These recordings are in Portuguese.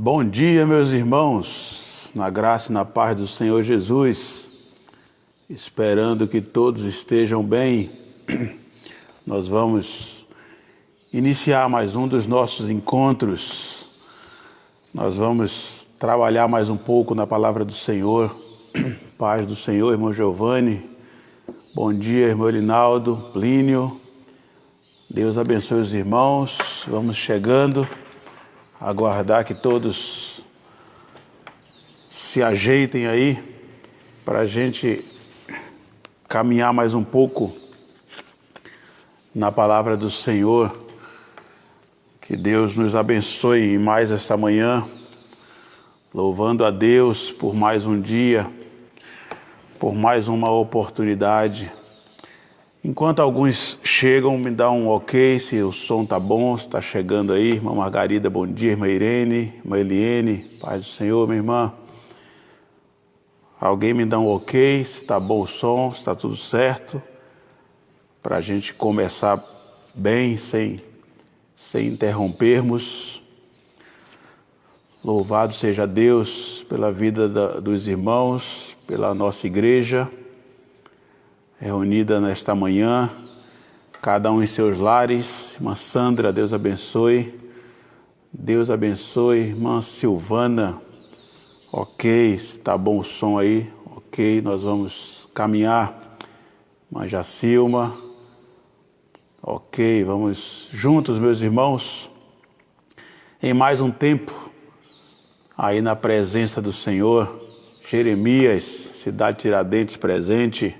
Bom dia, meus irmãos, na graça e na paz do Senhor Jesus, esperando que todos estejam bem. Nós vamos iniciar mais um dos nossos encontros. Nós vamos trabalhar mais um pouco na palavra do Senhor. Paz do Senhor, irmão Giovanni. Bom dia, irmão Linaldo, Plínio. Deus abençoe os irmãos. Vamos chegando. Aguardar que todos se ajeitem aí para a gente caminhar mais um pouco na palavra do Senhor. Que Deus nos abençoe mais esta manhã, louvando a Deus por mais um dia, por mais uma oportunidade. Enquanto alguns chegam, me dá um ok, se o som tá bom, se está chegando aí. Irmã Margarida, bom dia. Irmã Irene, irmã Eliene, paz do Senhor, minha irmã. Alguém me dá um ok, se está bom o som, se está tudo certo, para a gente começar bem, sem interrompermos. Louvado seja Deus pela vida dos irmãos, pela nossa igreja, reunida nesta manhã, cada um em seus lares. Irmã Sandra, Deus abençoe. Deus abençoe. Irmã Silvana, ok, está bom o som aí, ok, nós vamos caminhar. Irmã Jacilma, ok, vamos juntos, meus irmãos, em mais um tempo, aí na presença do Senhor. Jeremias, cidade Tiradentes presente.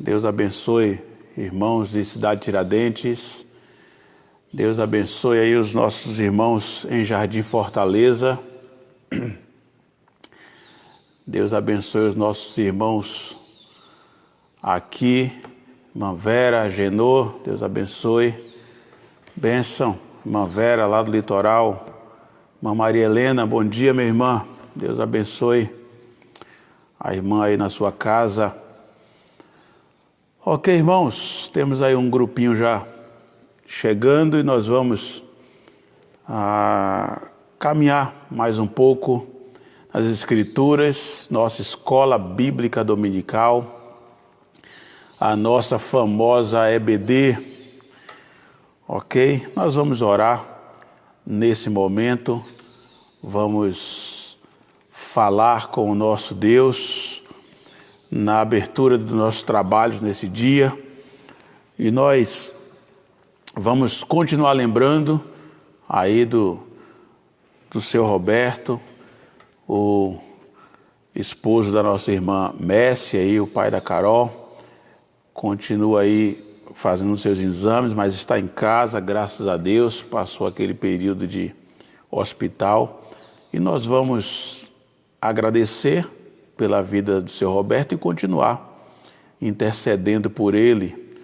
Deus abençoe, irmãos de Cidade Tiradentes. Deus abençoe aí os nossos irmãos em Jardim Fortaleza. Deus abençoe os nossos irmãos aqui, irmã Vera, Genô, Deus abençoe. Bênção, irmã Vera lá do litoral. Irmã Maria Helena, bom dia, minha irmã. Deus abençoe a irmã aí na sua casa. Ok, irmãos, temos aí um grupinho já chegando e nós vamos caminhar mais um pouco nas Escrituras, nossa escola bíblica dominical, a nossa famosa EBD. Ok? Nós vamos orar nesse momento, vamos falar com o nosso Deus na abertura dos nossos trabalhos nesse dia, e nós vamos continuar lembrando aí do seu Roberto, o esposo da nossa irmã Messi, aí, o pai da Carol, continua aí fazendo os seus exames, mas está em casa, graças a Deus, passou aquele período de hospital, e nós vamos agradecer pela vida do seu Roberto e continuar intercedendo por ele.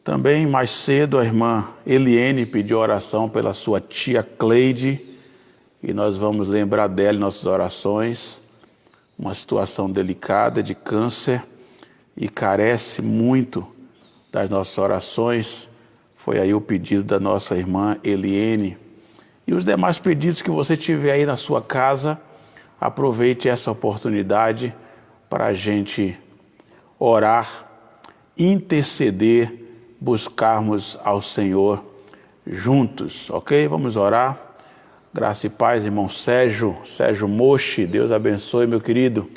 Também mais cedo a irmã Eliene pediu oração pela sua tia Cleide, e nós vamos lembrar dela em nossas orações. Uma situação delicada de câncer e carece muito das nossas orações. Foi aí o pedido da nossa irmã Eliene. E os demais pedidos que você tiver aí na sua casa, aproveite essa oportunidade para a gente orar, interceder, buscarmos ao Senhor juntos, ok? Vamos orar. Graça e paz, irmão Sérgio Mochi, Deus abençoe, meu querido.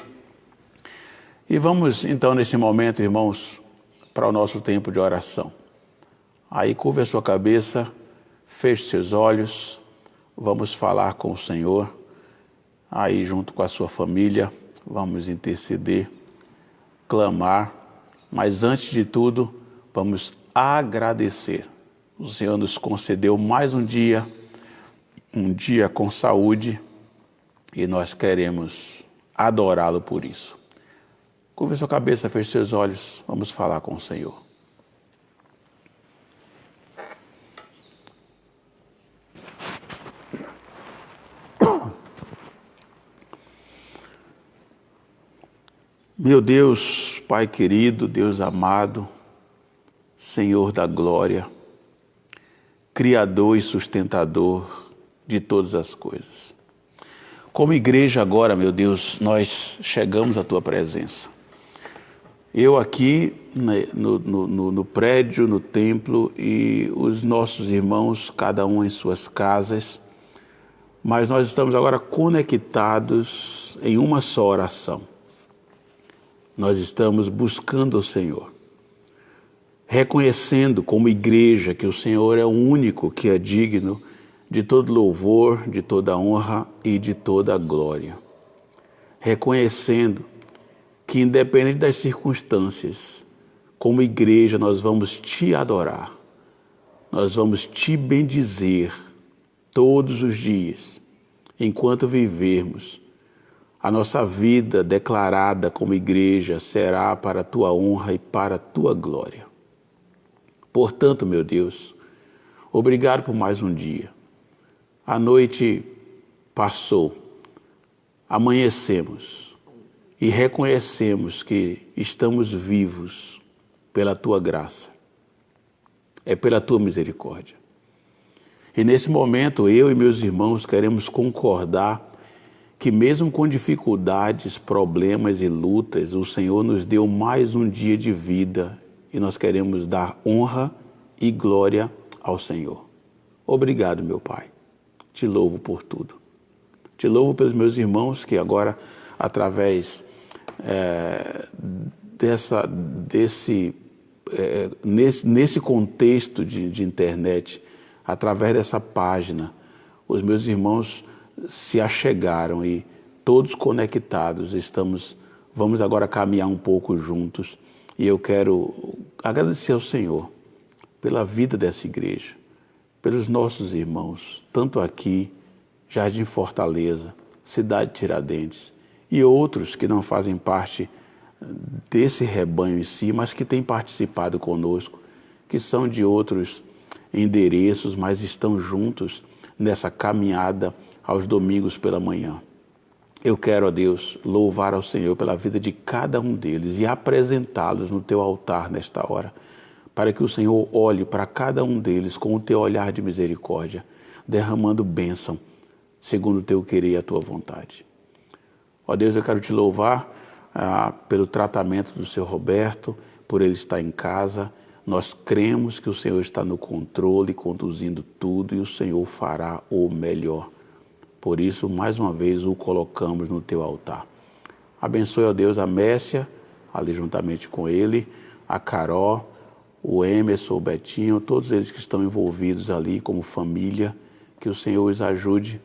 E vamos então nesse momento, irmãos, para o nosso tempo de oração. Aí curva a sua cabeça, feche seus olhos, vamos falar com o Senhor. Aí junto com a sua família, vamos interceder, clamar, mas antes de tudo, vamos agradecer. O Senhor nos concedeu mais um dia com saúde, e nós queremos adorá-lo por isso. Curva sua cabeça, feche seus olhos, vamos falar com o Senhor. Meu Deus, Pai querido, Deus amado, Senhor da glória, Criador e sustentador de todas as coisas. Como igreja agora, meu Deus, nós chegamos à Tua presença. Eu aqui no prédio, no templo, e os nossos irmãos, cada um em suas casas, mas nós estamos agora conectados em uma só oração. Nós estamos buscando o Senhor, reconhecendo como igreja que o Senhor é o único que é digno de todo louvor, de toda honra e de toda glória. Reconhecendo que, independente das circunstâncias, como igreja nós vamos Te adorar, nós vamos Te bendizer todos os dias, enquanto vivermos. A nossa vida declarada como igreja será para a Tua honra e para a Tua glória. Portanto, meu Deus, obrigado por mais um dia. A noite passou, amanhecemos e reconhecemos que estamos vivos pela Tua graça, é pela Tua misericórdia. E nesse momento eu e meus irmãos queremos concordar que mesmo com dificuldades, problemas e lutas, o Senhor nos deu mais um dia de vida e nós queremos dar honra e glória ao Senhor. Obrigado, meu Pai. Te louvo por tudo. Te louvo pelos meus irmãos que agora, através nesse contexto de internet, através dessa página, os meus irmãos se achegaram e todos conectados vamos agora caminhar um pouco juntos. E eu quero agradecer ao Senhor pela vida dessa igreja, pelos nossos irmãos, tanto aqui, Jardim Fortaleza, Cidade Tiradentes, e outros que não fazem parte desse rebanho em si, mas que têm participado conosco, que são de outros endereços, mas estão juntos nessa caminhada aos domingos pela manhã. Eu quero, ó Deus, louvar ao Senhor pela vida de cada um deles e apresentá-los no Teu altar nesta hora, para que o Senhor olhe para cada um deles com o Teu olhar de misericórdia, derramando bênção, segundo o Teu querer e a Tua vontade. Ó Deus, eu quero Te louvar pelo tratamento do Seu Roberto, por ele estar em casa. Nós cremos que o Senhor está no controle, conduzindo tudo, e o Senhor fará o melhor. Por isso, mais uma vez, o colocamos no Teu altar. Abençoe, ó Deus, a Messia, ali juntamente com ele, a Carol, o Emerson, o Betinho, todos eles que estão envolvidos ali como família, que o Senhor os ajude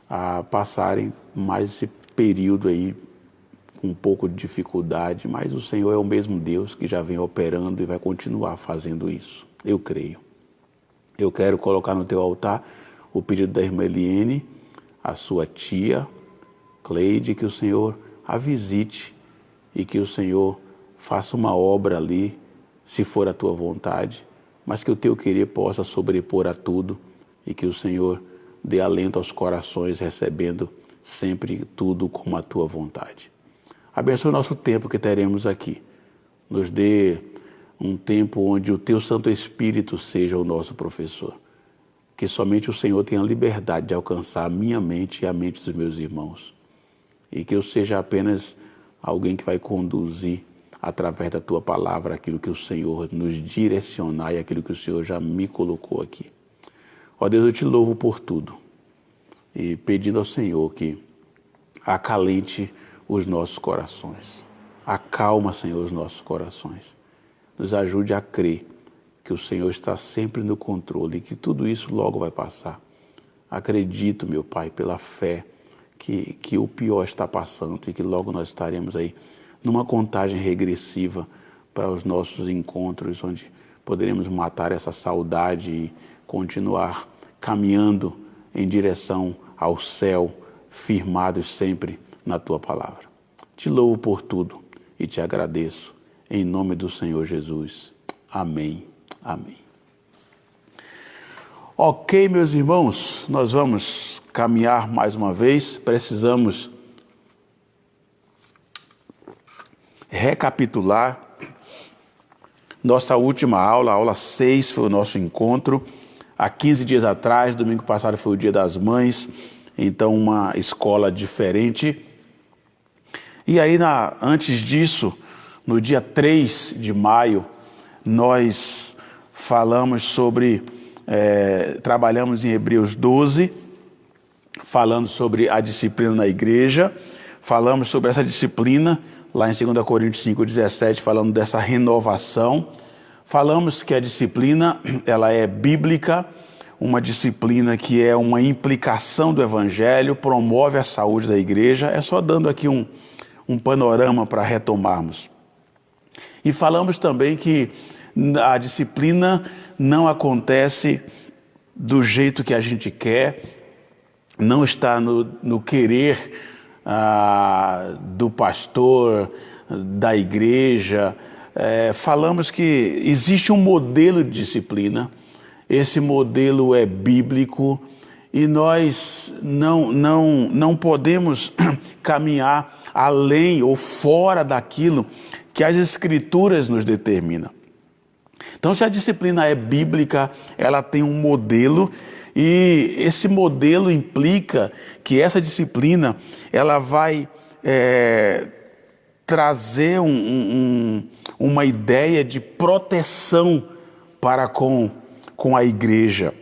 a passarem mais esse período aí com um pouco de dificuldade, mas o Senhor é o mesmo Deus que já vem operando e vai continuar fazendo isso. Eu creio. Eu quero colocar no Teu altar o pedido da irmã Eliene, a sua tia, Cleide, que o Senhor a visite e que o Senhor faça uma obra ali, se for a Tua vontade, mas que o Teu querer possa sobrepor a tudo e que o Senhor dê alento aos corações, recebendo sempre tudo como a Tua vontade. Abençoe o nosso tempo que teremos aqui. Nos dê um tempo onde o Teu Santo Espírito seja o nosso professor. Que somente o Senhor tenha liberdade de alcançar a minha mente e a mente dos meus irmãos. E que eu seja apenas alguém que vai conduzir através da Tua palavra aquilo que o Senhor nos direcionar e aquilo que o Senhor já me colocou aqui. Ó Deus, eu Te louvo por tudo. E pedindo ao Senhor que acalente os nossos corações. Acalma, Senhor, os nossos corações. Nos ajude a crer que o Senhor está sempre no controle e que tudo isso logo vai passar. Acredito, meu Pai, pela fé, que o pior está passando e que logo nós estaremos aí numa contagem regressiva para os nossos encontros, onde poderemos matar essa saudade e continuar caminhando em direção ao céu, firmados sempre na Tua palavra. Te louvo por tudo e Te agradeço, em nome do Senhor Jesus. Amém. Amém. Ok, meus irmãos, nós vamos caminhar mais uma vez. Precisamos recapitular nossa última aula, a aula 6 foi o nosso encontro. Há 15 dias atrás, domingo passado foi o Dia das Mães, então uma escola diferente. E aí, antes disso, no dia 3 de maio, nós falamos sobre, trabalhamos em Hebreus 12, falando sobre a disciplina na igreja, falamos sobre essa disciplina, lá em 2 Coríntios 5,17, falando dessa renovação. Falamos que a disciplina, ela é bíblica, uma disciplina que é uma implicação do Evangelho, promove a saúde da igreja. É só dando aqui um panorama para retomarmos. E falamos também que a disciplina não acontece do jeito que a gente quer, não está no querer do pastor, da igreja. Falamos que existe um modelo de disciplina, esse modelo é bíblico e nós não podemos caminhar além ou fora daquilo que as Escrituras nos determinam. Então, se a disciplina é bíblica, ela tem um modelo e esse modelo implica que essa disciplina ela vai trazer uma ideia de proteção para com a igreja.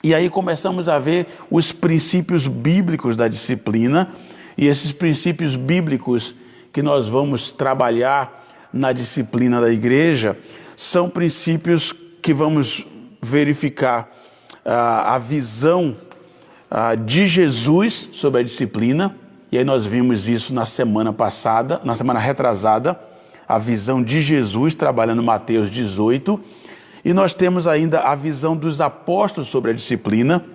E aí começamos a ver os princípios bíblicos da disciplina, e esses princípios bíblicos que nós vamos trabalhar na disciplina da igreja são princípios que vamos verificar a visão de Jesus sobre a disciplina, e aí nós vimos isso na semana passada, na semana retrasada, a visão de Jesus trabalhando Mateus 18, e nós temos ainda a visão dos apóstolos sobre a disciplina,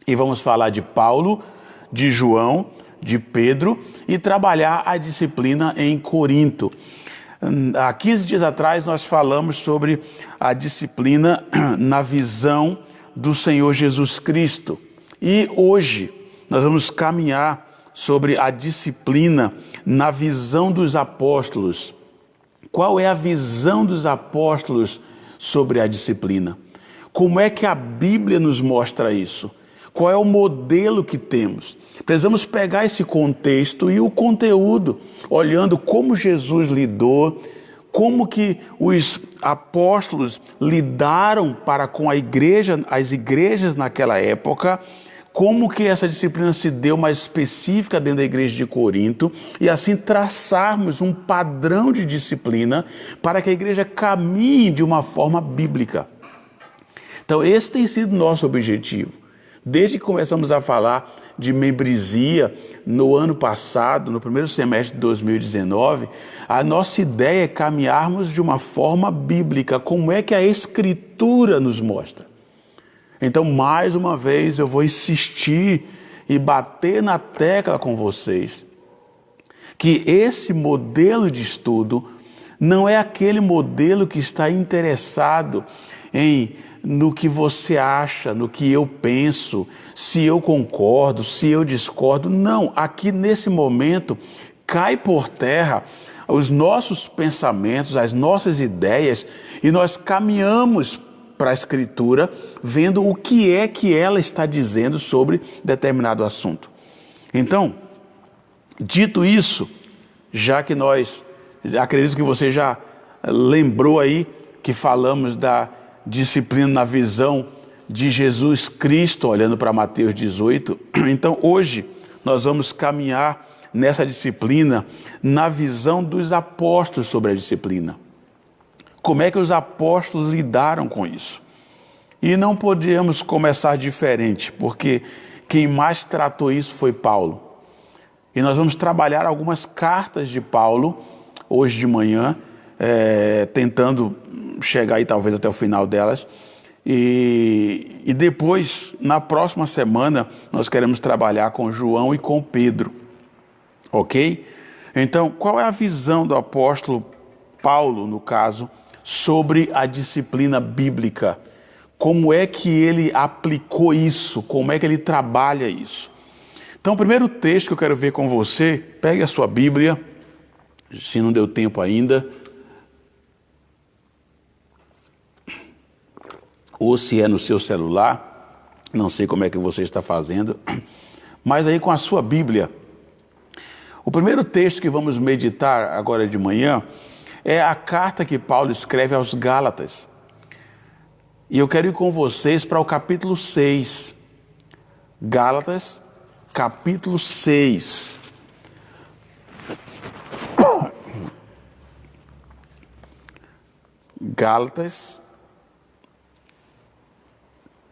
e vamos falar de Paulo, de João, de Pedro, e trabalhar a disciplina em Corinto. Há 15 dias atrás nós falamos sobre a disciplina na visão do Senhor Jesus Cristo. E hoje nós vamos caminhar sobre a disciplina na visão dos apóstolos. Qual é a visão dos apóstolos sobre a disciplina? Como é que a Bíblia nos mostra isso? Qual é o modelo que temos? Precisamos pegar esse contexto e o conteúdo, olhando como Jesus lidou, como que os apóstolos lidaram para com a igreja, as igrejas naquela época, como que essa disciplina se deu mais específica dentro da igreja de Corinto, e assim traçarmos um padrão de disciplina para que a igreja caminhe de uma forma bíblica. Então esse tem sido nosso objetivo. Desde que começamos a falar de membresia no ano passado, no primeiro semestre de 2019, a nossa ideia é caminharmos de uma forma bíblica, como é que a Escritura nos mostra. Então, mais uma vez, eu vou insistir e bater na tecla com vocês que esse modelo de estudo não é aquele modelo que está interessado no que você acha, no que eu penso, se eu concordo, se eu discordo. Não, aqui nesse momento cai por terra os nossos pensamentos, as nossas ideias, e nós caminhamos para a Escritura, vendo o que é que ela está dizendo sobre determinado assunto. Então, dito isso, já que acredito que você já lembrou aí que falamos da disciplina na visão de Jesus Cristo, olhando para Mateus 18, então hoje nós vamos caminhar nessa disciplina na visão dos apóstolos sobre a disciplina. Como é que os apóstolos lidaram com isso? E não podíamos começar diferente, porque quem mais tratou isso foi Paulo. E nós vamos trabalhar algumas cartas de Paulo hoje de manhã, tentando chegar aí talvez até o final delas. E depois, na próxima semana, nós queremos trabalhar com João e com Pedro. Ok? Então, qual é a visão do apóstolo Paulo, no caso, sobre a disciplina bíblica? Como é que ele aplicou isso? Como é que ele trabalha isso? Então, o primeiro texto que eu quero ver com você, pegue a sua Bíblia, se não deu tempo ainda, ou se é no seu celular, não sei como é que você está fazendo, Mas aí com a sua Bíblia, o primeiro texto que vamos meditar agora de manhã é a carta que Paulo escreve aos Gálatas. E eu quero ir com vocês para o capítulo 6. Gálatas, capítulo 6. Gálatas,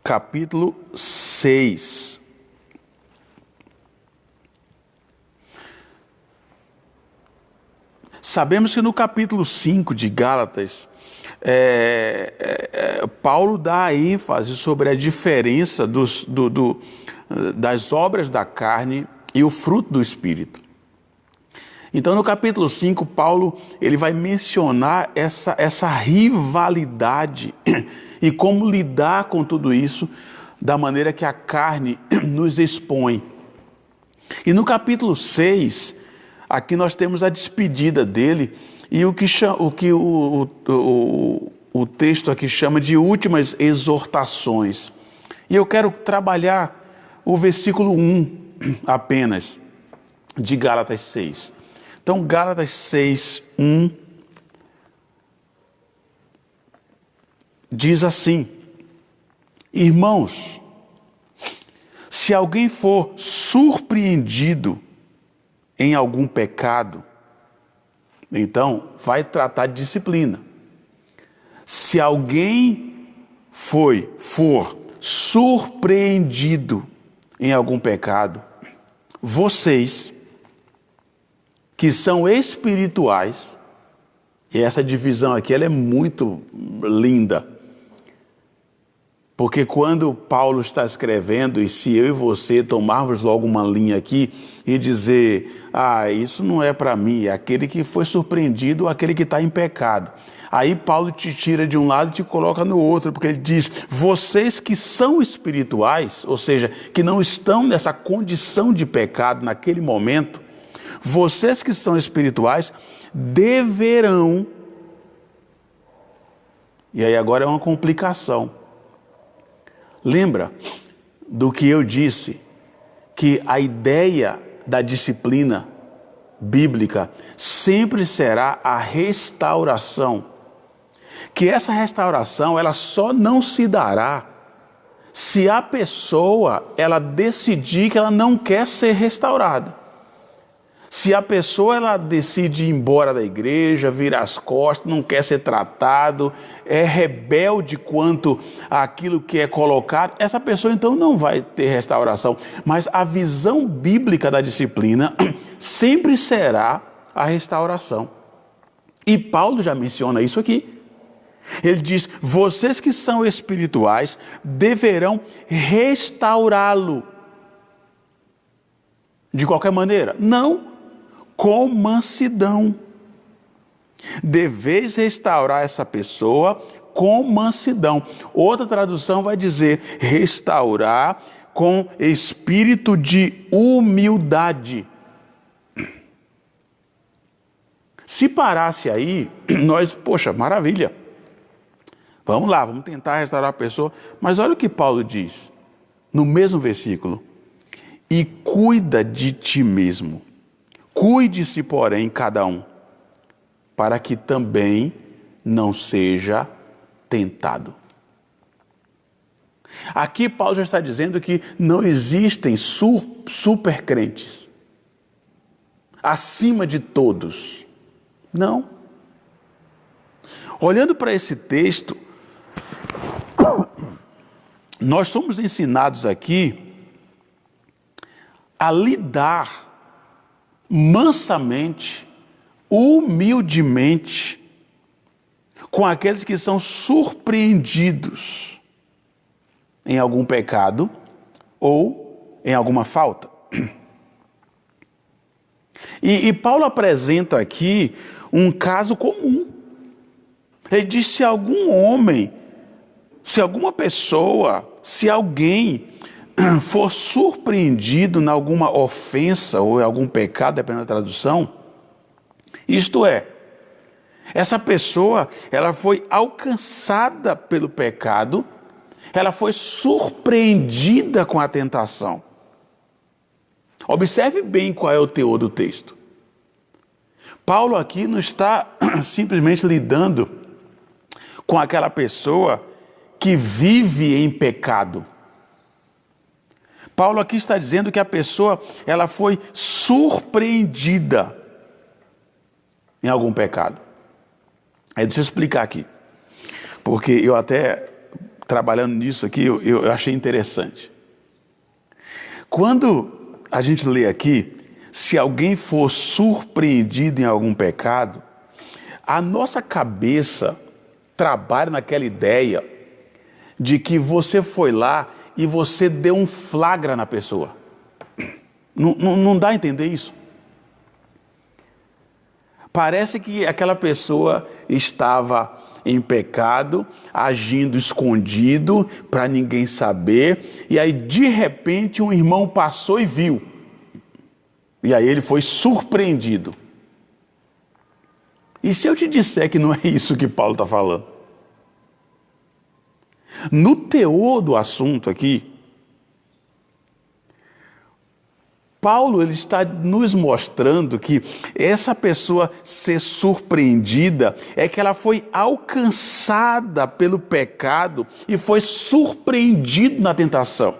capítulo 6. Sabemos que no capítulo 5 de Gálatas, Paulo dá ênfase sobre a diferença das obras da carne e o fruto do Espírito. Então, no capítulo 5, Paulo ele vai mencionar essa rivalidade e como lidar com tudo isso da maneira que a carne nos expõe. E no capítulo 6, aqui nós temos a despedida dele e o texto aqui chama de últimas exortações. E eu quero trabalhar o versículo 1 apenas de Gálatas 6. Então, Gálatas 6, 1 diz assim: Irmãos, se alguém for surpreendido em algum pecado, então vai tratar de disciplina. Se alguém for surpreendido em algum pecado, vocês que são espirituais, e essa divisão aqui ela é muito linda, porque quando Paulo está escrevendo, e se eu e você tomarmos logo uma linha aqui e dizer, isso não é para mim, é aquele que foi surpreendido ou aquele que está em pecado. Aí Paulo te tira de um lado e te coloca no outro, porque ele diz, vocês que são espirituais, ou seja, que não estão nessa condição de pecado naquele momento, vocês que são espirituais deverão, e aí agora é uma complicação. Lembra do que eu disse, que a ideia da disciplina bíblica sempre será a restauração. Que essa restauração ela só não se dará se a pessoa ela decidir que ela não quer ser restaurada. Se a pessoa ela decide ir embora da igreja, virar as costas, não quer ser tratado, é rebelde quanto àquilo que é colocado, essa pessoa então não vai ter restauração. Mas a visão bíblica da disciplina sempre será a restauração. E Paulo já menciona isso aqui. Ele diz, vocês que são espirituais deverão restaurá-lo. De qualquer maneira? Não. Com mansidão. Deveis restaurar essa pessoa com mansidão. Outra tradução vai dizer restaurar com espírito de humildade. Se parasse aí, nós, maravilha. Vamos lá, vamos tentar restaurar a pessoa. Mas olha o que Paulo diz, no mesmo versículo. E cuida de ti mesmo. Cuide-se, porém, cada um, para que também não seja tentado. Aqui Paulo já está dizendo que não existem super crentes, acima de todos. Não. Olhando para esse texto, nós somos ensinados aqui a lidar mansamente, humildemente, com aqueles que são surpreendidos em algum pecado ou em alguma falta. E Paulo apresenta aqui um caso comum. Ele diz, se algum homem, se alguma pessoa, se alguém for surpreendido em alguma ofensa ou em algum pecado, dependendo da tradução, isto é, essa pessoa, ela foi alcançada pelo pecado, ela foi surpreendida com a tentação. Observe bem qual é o teor do texto. Paulo aqui não está simplesmente lidando com aquela pessoa que vive em pecado. Paulo aqui está dizendo que a pessoa, ela foi surpreendida em algum pecado. Aí deixa eu explicar aqui, porque eu até, trabalhando nisso aqui, eu achei interessante. Quando a gente lê aqui, se alguém for surpreendido em algum pecado, a nossa cabeça trabalha naquela ideia de que você foi lá e você deu um flagra na pessoa. Não dá a entender isso? Parece que aquela pessoa estava em pecado, agindo escondido, para ninguém saber, e aí de repente um irmão passou e viu. E aí ele foi surpreendido. E se eu te disser que não é isso que Paulo está falando? No teor do assunto aqui, Paulo ele está nos mostrando que essa pessoa ser surpreendida é que ela foi alcançada pelo pecado e foi surpreendida na tentação.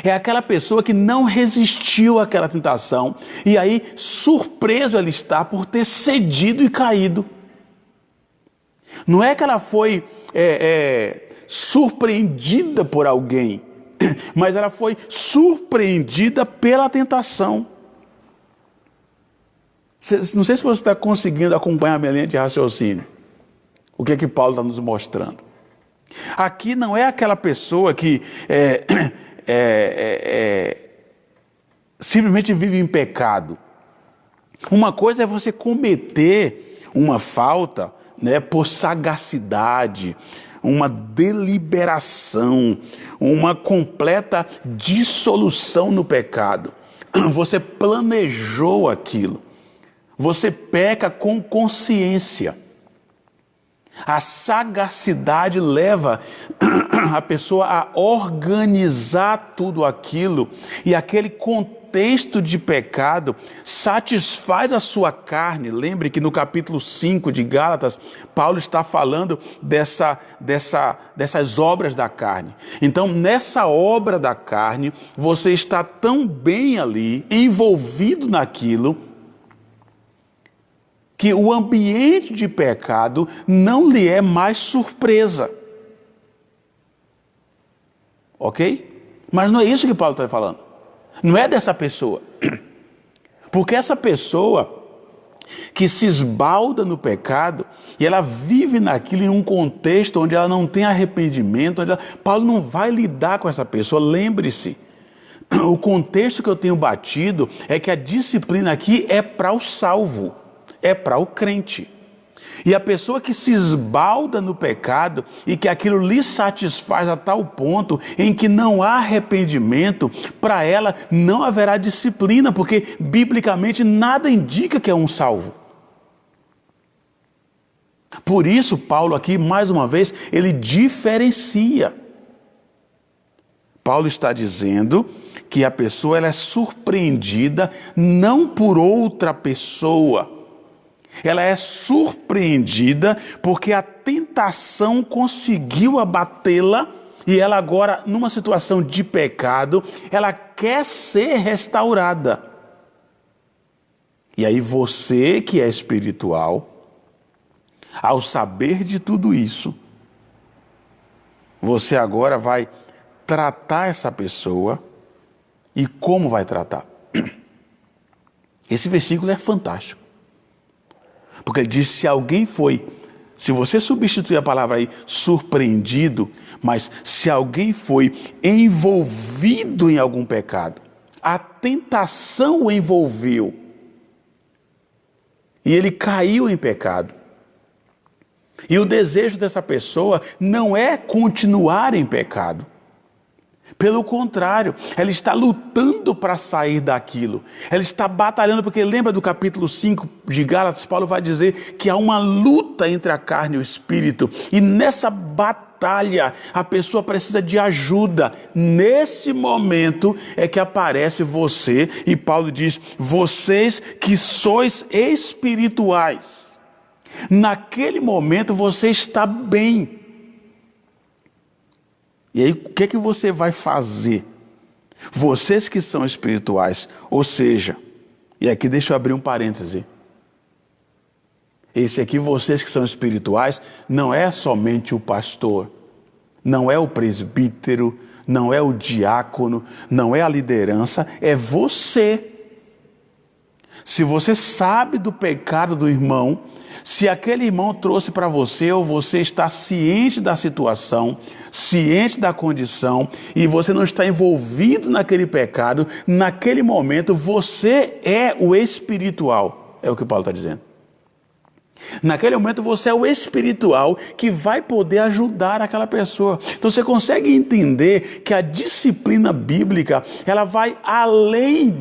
É aquela pessoa que não resistiu àquela tentação e aí surpreso ela está por ter cedido e caído. Não é que ela foi surpreendida por alguém, mas ela foi surpreendida pela tentação. Não sei se você está conseguindo acompanhar a minha linha de raciocínio. O que é que Paulo está nos mostrando? Aqui não é aquela pessoa que simplesmente vive em pecado. Uma coisa é você cometer uma falta, né, por sagacidade, uma deliberação, uma completa dissolução no pecado. Você planejou aquilo. Você peca com consciência. A sagacidade leva a pessoa a organizar tudo aquilo e aquele contexto de pecado satisfaz a sua carne. Lembre que no capítulo 5 de Gálatas, Paulo está falando dessas obras da carne. Então, nessa obra da carne, você está tão bem ali, envolvido naquilo, que o ambiente de pecado não lhe é mais surpresa. Ok? Mas não é isso que Paulo está falando. Não é dessa pessoa. Porque essa pessoa que se esbalda no pecado e ela vive naquilo em um contexto onde ela não tem arrependimento, Paulo não vai lidar com essa pessoa. Lembre-se, o contexto que eu tenho batido é que a disciplina aqui é para o salvo. É para o crente. E a pessoa que se esbalda no pecado e que aquilo lhe satisfaz a tal ponto em que não há arrependimento, para ela não haverá disciplina, porque biblicamente nada indica que é um salvo. Por isso, Paulo aqui, mais uma vez, ele diferencia. Paulo está dizendo que a pessoa ela é surpreendida não por outra pessoa. Ela é surpreendida porque a tentação conseguiu abatê-la e ela agora, numa situação de pecado, ela quer ser restaurada. E aí você que é espiritual, ao saber de tudo isso, você agora vai tratar essa pessoa. E como vai tratar? Esse versículo é fantástico. Porque ele diz, se você substituir a palavra aí, surpreendido, mas se alguém foi envolvido em algum pecado, a tentação o envolveu, e ele caiu em pecado, e o desejo dessa pessoa não é continuar em pecado. Pelo contrário, ela está lutando para sair daquilo. Ela está batalhando, porque lembra do capítulo 5 de Gálatas, Paulo vai dizer que há uma luta entre a carne e o espírito. E nessa batalha batalha, a pessoa precisa de ajuda. Nesse momento é que aparece você, e Paulo diz: vocês que sois espirituais. Naquele momento você está bem. E aí, o que é que você vai fazer? Vocês que são espirituais, ou seja, e aqui deixa eu abrir um parêntese. Esse aqui, vocês que são espirituais, não é somente o pastor, não é o presbítero, não é o diácono, não é a liderança, é você. Se você sabe do pecado do irmão, se aquele irmão trouxe para você, ou você está ciente da situação, ciente da condição, e você não está envolvido naquele pecado, naquele momento você é o espiritual. É o que Paulo está dizendo. Naquele momento você é o espiritual que vai poder ajudar aquela pessoa. Então você consegue entender que a disciplina bíblica, ela vai além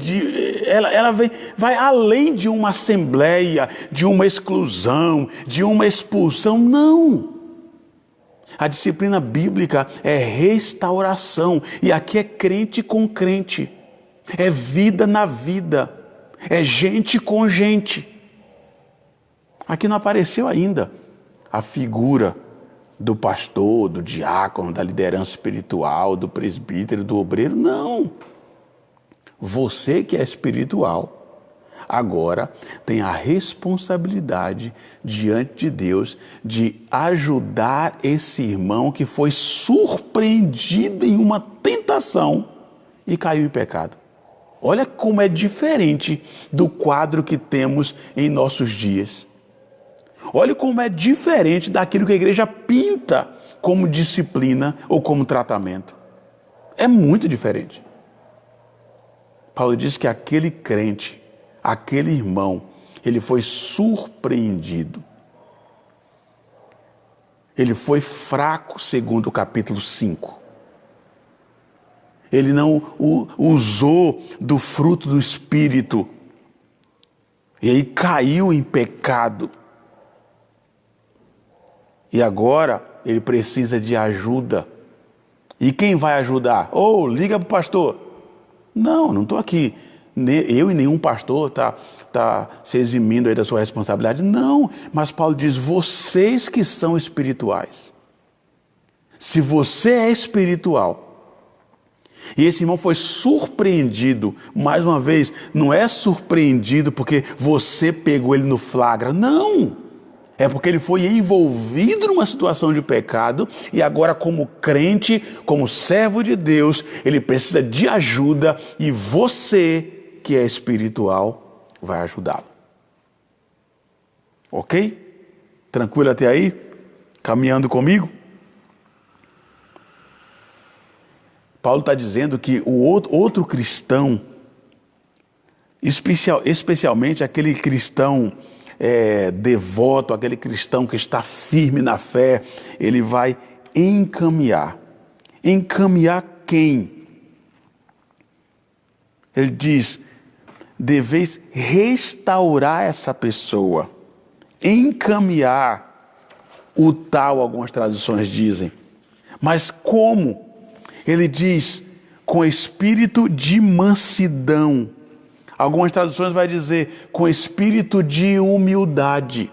vai além de uma assembleia, de uma exclusão, de uma expulsão. Não. A disciplina bíblica é restauração, e aqui é crente com crente, é vida na vida, é gente com gente. Aqui não apareceu ainda a figura do pastor, do diácono, da liderança espiritual, do presbítero, do obreiro. Não. Você que é espiritual, agora tem a responsabilidade diante de Deus de ajudar esse irmão que foi surpreendido em uma tentação e caiu em pecado. Olha como é diferente do quadro que temos em nossos dias. Olha como é diferente daquilo que a igreja pinta como disciplina ou como tratamento. É muito diferente. Paulo diz que aquele crente, aquele irmão, ele foi surpreendido. Ele foi fraco, segundo o capítulo 5. Ele não usou do fruto do Espírito. E aí caiu em pecado. E agora ele precisa de ajuda. E quem vai ajudar? Liga para o pastor. Não estou aqui. Eu e nenhum pastor está se eximindo aí da sua responsabilidade. Não, mas Paulo diz: vocês que são espirituais. Se você é espiritual, e esse irmão foi surpreendido, mais uma vez, não é surpreendido porque você pegou ele no flagra. Não! É porque ele foi envolvido numa situação de pecado e agora, como crente, como servo de Deus, ele precisa de ajuda, e você, que é espiritual, vai ajudá-lo. Ok? Tranquilo até aí? Caminhando comigo? Paulo está dizendo que o outro cristão, especialmente aquele cristão devoto, aquele cristão que está firme na fé, ele vai encaminhar. Encaminhar quem? Ele diz: deveis restaurar essa pessoa, encaminhar o tal, algumas traduções dizem. Mas como? Ele diz: com espírito de mansidão. Algumas traduções vai dizer com espírito de humildade.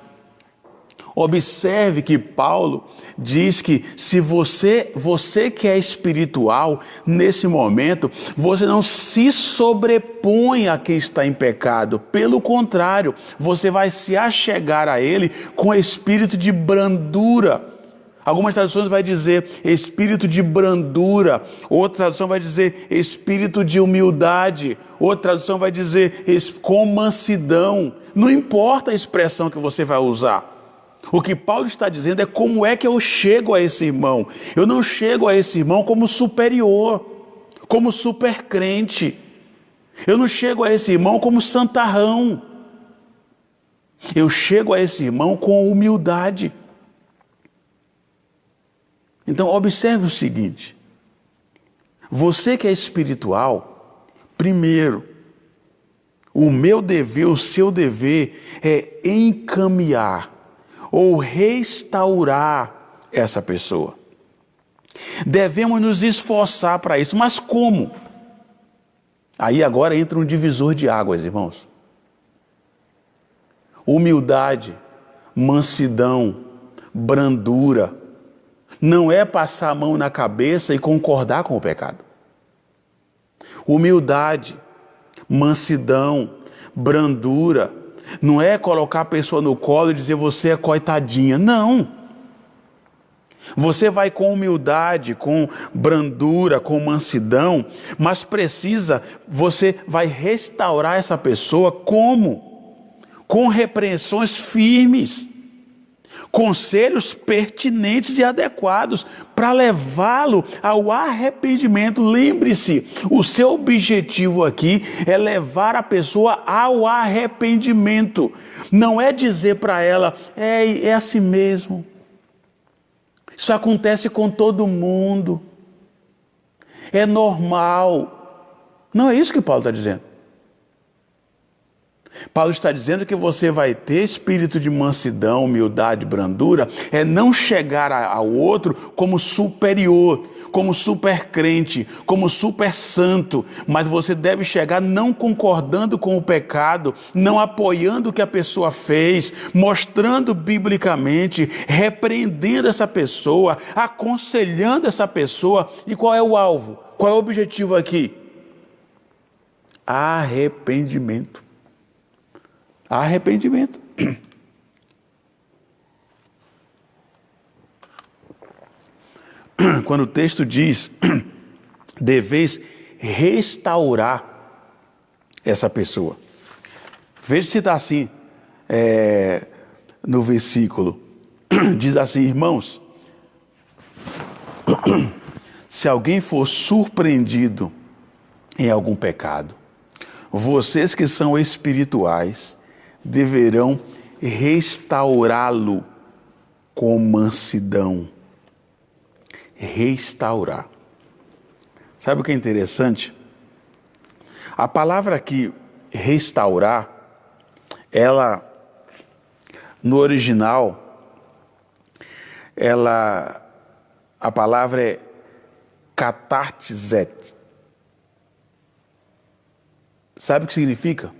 Observe que Paulo diz que se você que é espiritual, nesse momento, você não se sobrepõe a quem está em pecado. Pelo contrário, você vai se achegar a ele com espírito de brandura. Algumas traduções vai dizer espírito de brandura, outra tradução vai dizer espírito de humildade, outra tradução vai dizer com mansidão. Não importa a expressão que você vai usar. O que Paulo está dizendo é como é que eu chego a esse irmão. Eu não chego a esse irmão como superior, como supercrente. Eu não chego a esse irmão como santarrão. Eu chego a esse irmão com humildade. Então, observe o seguinte: você que é espiritual, primeiro, o meu dever, o seu dever é encaminhar ou restaurar essa pessoa. Devemos nos esforçar para isso. Mas como? Aí agora entra um divisor de águas, irmãos. Humildade, mansidão, brandura. Não é passar a mão na cabeça e concordar com o pecado. Humildade, mansidão, brandura. Não é colocar a pessoa no colo e dizer você é coitadinha. Não. Você vai com humildade, com brandura, com mansidão, mas você vai restaurar essa pessoa como? Com repreensões firmes, conselhos pertinentes e adequados para levá-lo ao arrependimento. Lembre-se, o seu objetivo aqui é levar a pessoa ao arrependimento. Não é dizer para ela, é assim mesmo. Isso acontece com todo mundo. É normal. Não é isso que Paulo está dizendo. Paulo está dizendo que você vai ter espírito de mansidão, humildade, brandura, é não chegar ao outro como superior, como super crente, como super santo, mas você deve chegar não concordando com o pecado, não apoiando o que a pessoa fez, mostrando biblicamente, repreendendo essa pessoa, aconselhando essa pessoa. E qual é o alvo? Qual é o objetivo aqui? Arrependimento. Arrependimento. Quando o texto diz, deveis restaurar essa pessoa. Veja se está assim no versículo. Diz assim, irmãos, se alguém for surpreendido em algum pecado, vocês que são espirituais deverão restaurá-lo com mansidão. Restaurar. Sabe o que é interessante? A palavra aqui, restaurar, ela, no original, a palavra é katartizet. Sabe o que significa?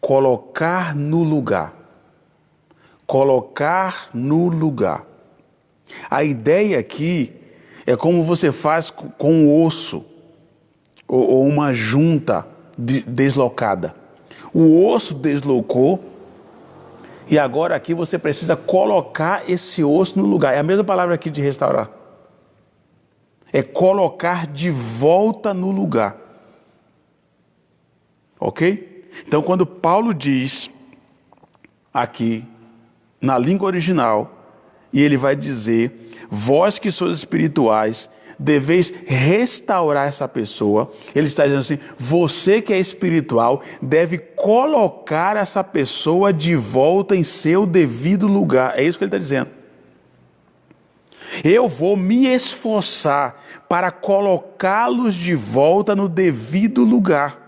Colocar no lugar. Colocar no lugar. A ideia aqui é como você faz com o osso ou uma junta deslocada. O osso deslocou e agora aqui você precisa colocar esse osso no lugar. É a mesma palavra aqui de restaurar. É colocar de volta no lugar. Ok? Então, quando Paulo diz aqui, na língua original, e ele vai dizer, vós que sois espirituais, deveis restaurar essa pessoa. Ele está dizendo assim, você que é espiritual, deve colocar essa pessoa de volta em seu devido lugar. É isso que ele está dizendo. Eu vou me esforçar para colocá-los de volta no devido lugar.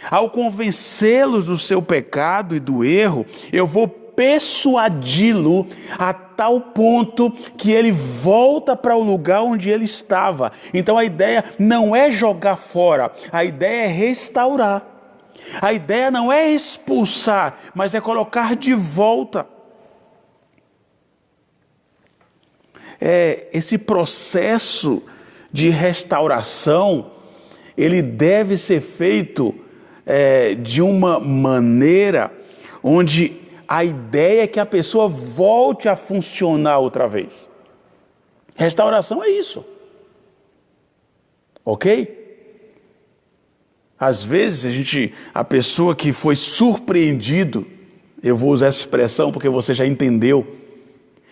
Ao convencê-los do seu pecado e do erro, eu vou persuadi-lo a tal ponto que ele volta para o lugar onde ele estava. Então a ideia não é jogar fora, a ideia é restaurar. A ideia não é expulsar, mas é colocar de volta. Esse processo de restauração, ele deve ser feito de uma maneira onde a ideia é que a pessoa volte a funcionar outra vez. Restauração é isso. Ok? Às vezes a pessoa que foi surpreendido, eu vou usar essa expressão porque você já entendeu,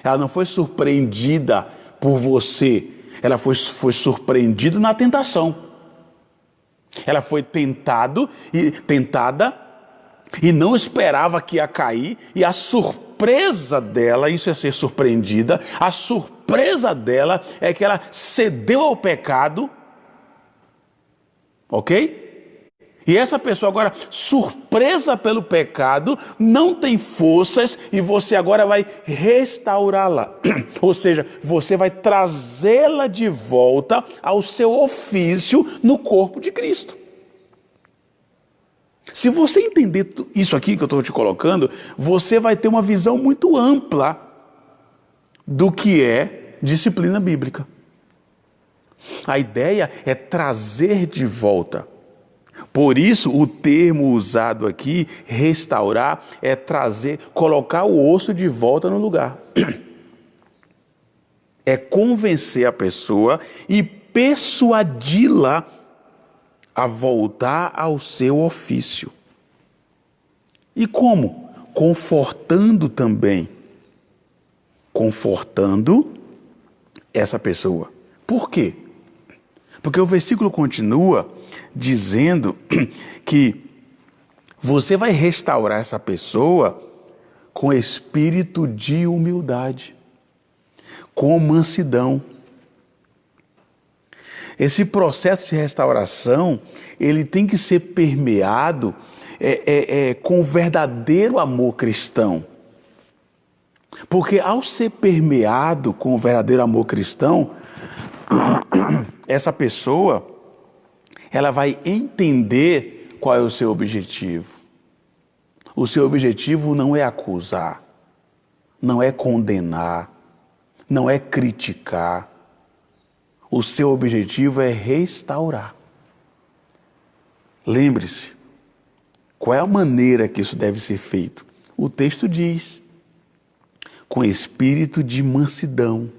ela não foi surpreendida por você, ela foi surpreendida na tentação. Ela foi tentada e não esperava que ia cair, e a surpresa dela, isso é ser surpreendida, a surpresa dela é que ela cedeu ao pecado, ok? E essa pessoa agora, surpresa pelo pecado, não tem forças e você agora vai restaurá-la. Ou seja, você vai trazê-la de volta ao seu ofício no corpo de Cristo. Se você entender isso aqui que eu estou te colocando, você vai ter uma visão muito ampla do que é disciplina bíblica. A ideia é trazer de volta. Por isso, o termo usado aqui, restaurar, é trazer, colocar o osso de volta no lugar. É convencer a pessoa e persuadi-la a voltar ao seu ofício. E como? Confortando também. Confortando essa pessoa. Por quê? Porque o versículo continua dizendo que você vai restaurar essa pessoa com espírito de humildade, com mansidão. Esse processo de restauração, ele tem que ser permeado com o verdadeiro amor cristão. Porque ao ser permeado com o verdadeiro amor cristão, essa pessoa, ela vai entender qual é o seu objetivo. O seu objetivo não é acusar, não é condenar, não é criticar. O seu objetivo é restaurar. Lembre-se, qual é a maneira que isso deve ser feito? O texto diz, com espírito de mansidão,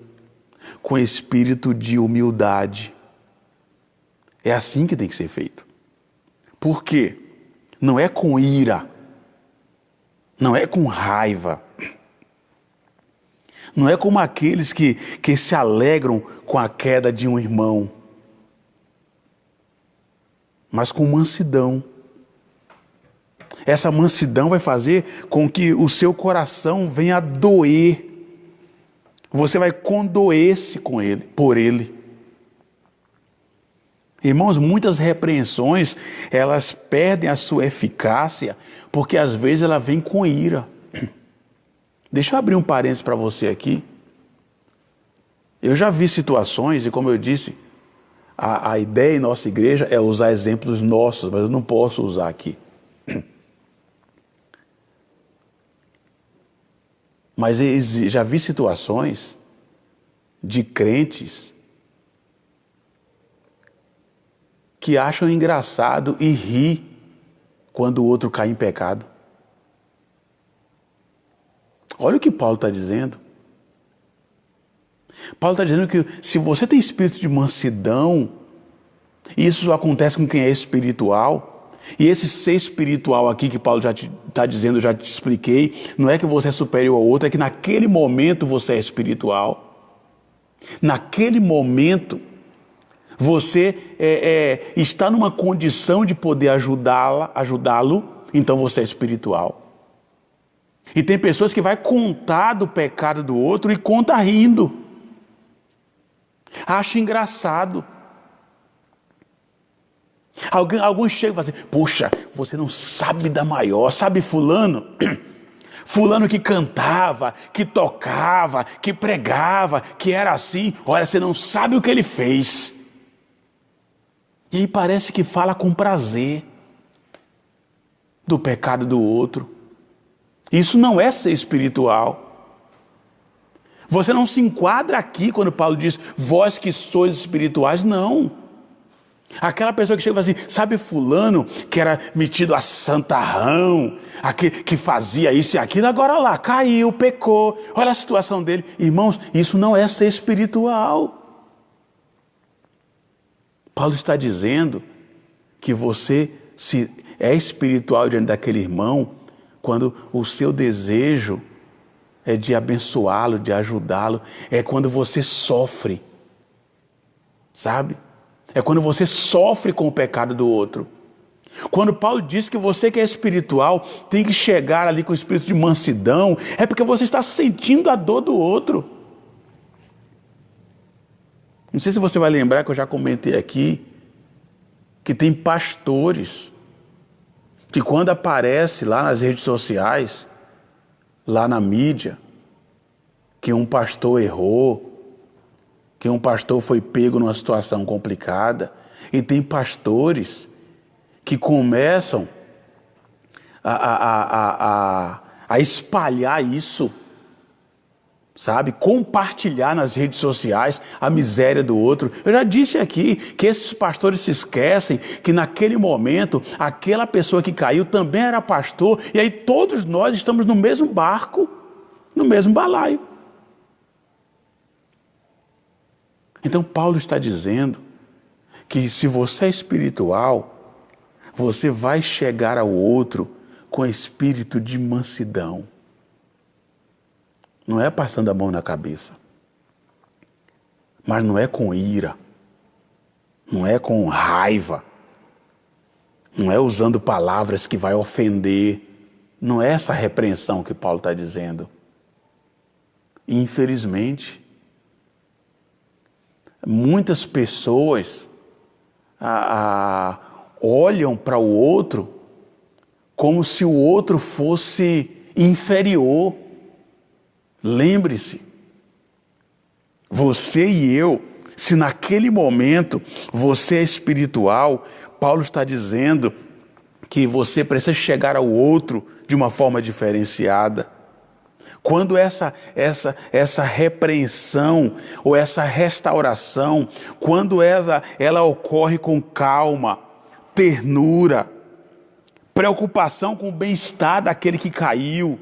com espírito de humildade. É assim que tem que ser feito. Por quê? Não é com ira, não é com raiva, não é como aqueles que se alegram com a queda de um irmão, mas com mansidão. Essa mansidão vai fazer com que o seu coração venha a doer. Você vai condoer-se com ele, por ele. Irmãos, muitas repreensões, elas perdem a sua eficácia, porque às vezes ela vem com ira. Deixa eu abrir um parênteses para você aqui. Eu já vi situações, e como eu disse, a ideia em nossa igreja é usar exemplos nossos, mas eu não posso usar aqui. Mas já vi situações de crentes que acham engraçado e ri quando o outro cai em pecado. Olha o que Paulo está dizendo. Paulo está dizendo que se você tem espírito de mansidão, e isso só acontece com quem é espiritual, e esse ser espiritual aqui que Paulo já está dizendo, já te expliquei, não é que você é superior ao outro, é que naquele momento você é espiritual. Naquele momento, você está numa condição de poder ajudá-lo, então você é espiritual. E tem pessoas que vai contar do pecado do outro e conta rindo. Acha engraçado. Alguns chegam e falam assim, poxa, você não sabe da maior, sabe fulano? Fulano que cantava, que tocava, que pregava, que era assim, olha, você não sabe o que ele fez. E aí parece que fala com prazer do pecado do outro. Isso não é ser espiritual. Você não se enquadra aqui quando Paulo diz, vós que sois espirituais, não. Aquela pessoa que chega e fala assim, sabe fulano que era metido a santarrão, aquele que fazia isso e aquilo, agora lá, caiu, pecou, olha a situação dele. Irmãos, isso não é ser espiritual. Paulo está dizendo que você se é espiritual diante daquele irmão quando o seu desejo é de abençoá-lo, de ajudá-lo, é quando você sofre, sabe? É quando você sofre com o pecado do outro. Quando Paulo diz que você que é espiritual tem que chegar ali com o espírito de mansidão, é porque você está sentindo a dor do outro. Não sei se você vai lembrar que eu já comentei aqui que tem pastores que quando aparece lá nas redes sociais, lá na mídia, que um pastor errou, que um pastor foi pego numa situação complicada, e tem pastores que começam a espalhar isso, sabe? Compartilhar nas redes sociais a miséria do outro. Eu já disse aqui que esses pastores se esquecem que naquele momento, aquela pessoa que caiu também era pastor, e aí todos nós estamos no mesmo barco, no mesmo balaio. Então Paulo está dizendo que se você é espiritual, você vai chegar ao outro com espírito de mansidão. Não é passando a mão na cabeça, mas não é com ira, não é com raiva, não é usando palavras que vai ofender, não é essa repreensão que Paulo está dizendo. Infelizmente, muitas pessoas olham para o outro como se o outro fosse inferior. Lembre-se, você e eu, se naquele momento você é espiritual, Paulo está dizendo que você precisa chegar ao outro de uma forma diferenciada. Quando essa repreensão ou essa restauração, quando ela ocorre com calma, ternura, preocupação com o bem-estar daquele que caiu,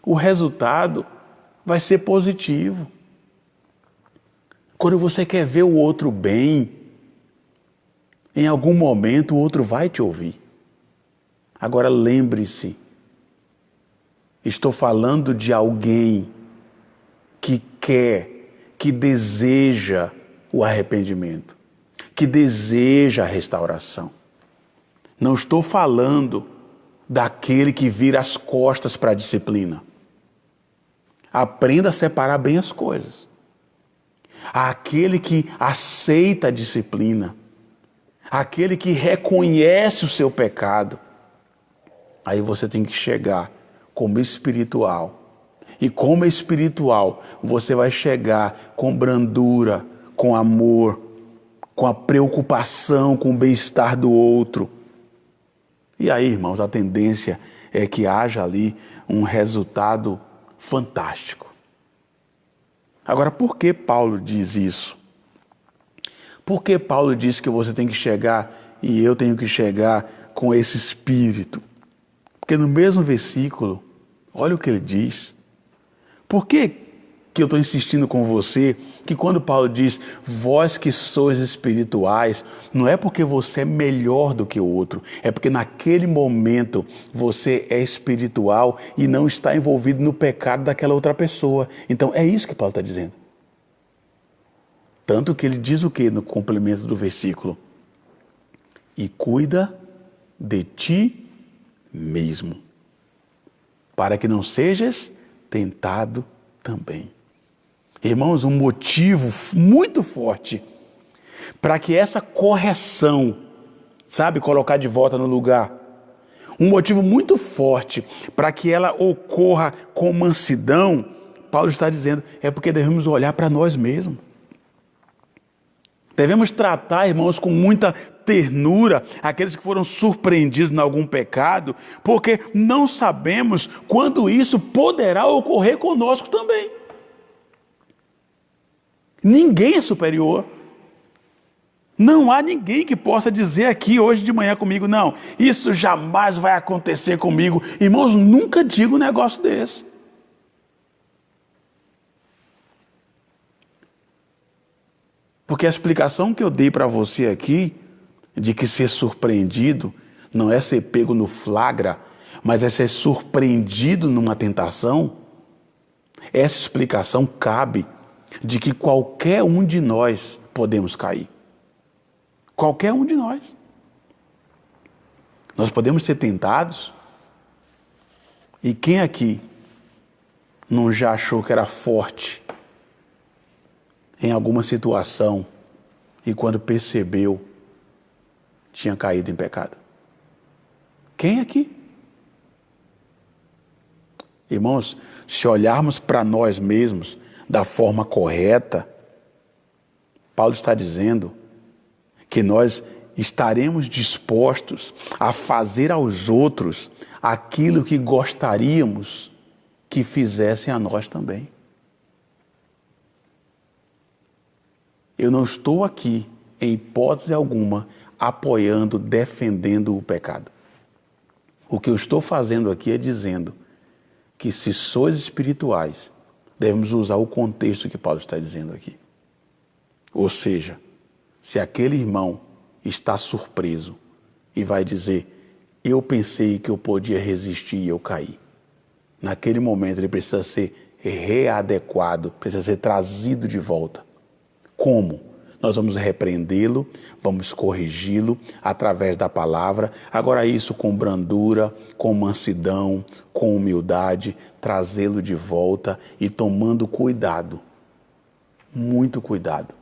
o resultado vai ser positivo. Quando você quer ver o outro bem, em algum momento o outro vai te ouvir. Agora lembre-se, estou falando de alguém que quer, que deseja o arrependimento, que deseja a restauração. Não estou falando daquele que vira as costas para a disciplina. Aprenda a separar bem as coisas. Aquele que aceita a disciplina, aquele que reconhece o seu pecado, aí você tem que chegar como espiritual. E como espiritual, você vai chegar com brandura, com amor, com a preocupação com o bem-estar do outro. E aí, irmãos, a tendência é que haja ali um resultado fantástico. Agora, por que Paulo diz isso? Por que Paulo diz que você tem que chegar e eu tenho que chegar com esse espírito? Porque no mesmo versículo, olha o que ele diz. Por que eu estou insistindo com você que quando Paulo diz vós que sois espirituais, não é porque você é melhor do que o outro, é porque naquele momento você é espiritual e não está envolvido no pecado daquela outra pessoa. Então é isso que Paulo está dizendo. Tanto que ele diz o que no complemento do versículo? E cuida de ti mesmo, para que não sejas tentado também. Irmãos, um motivo muito forte para que essa correção, sabe, colocar de volta no lugar, um motivo muito forte para que ela ocorra com mansidão, Paulo está dizendo, é porque devemos olhar para nós mesmos. Devemos tratar, irmãos, com muita ternura aqueles que foram surpreendidos em algum pecado, porque não sabemos quando isso poderá ocorrer conosco também. Ninguém é superior. Não há ninguém que possa dizer aqui hoje de manhã comigo, não, isso jamais vai acontecer comigo. Irmãos, nunca diga um negócio desse. Porque a explicação que eu dei para você aqui, de que ser surpreendido não é ser pego no flagra, mas é ser surpreendido numa tentação, essa explicação cabe de que qualquer um de nós podemos cair. Qualquer um de nós. Nós podemos ser tentados. E quem aqui não já achou que era forte em alguma situação e quando percebeu, tinha caído em pecado? Quem aqui? Irmãos, se olharmos para nós mesmos da forma correta, Paulo está dizendo que nós estaremos dispostos a fazer aos outros aquilo que gostaríamos que fizessem a nós também. Eu não estou aqui, em hipótese alguma, apoiando, defendendo o pecado. O que eu estou fazendo aqui é dizendo que se sois espirituais, devemos usar o contexto que Paulo está dizendo aqui. Ou seja, se aquele irmão está surpreso e vai dizer, eu pensei que eu podia resistir e eu caí. Naquele momento ele precisa ser readequado, precisa ser trazido de volta. Como? Nós vamos repreendê-lo, vamos corrigi-lo através da palavra. Agora isso com brandura, com mansidão, com humildade, trazê-lo de volta e tomando cuidado. Muito cuidado.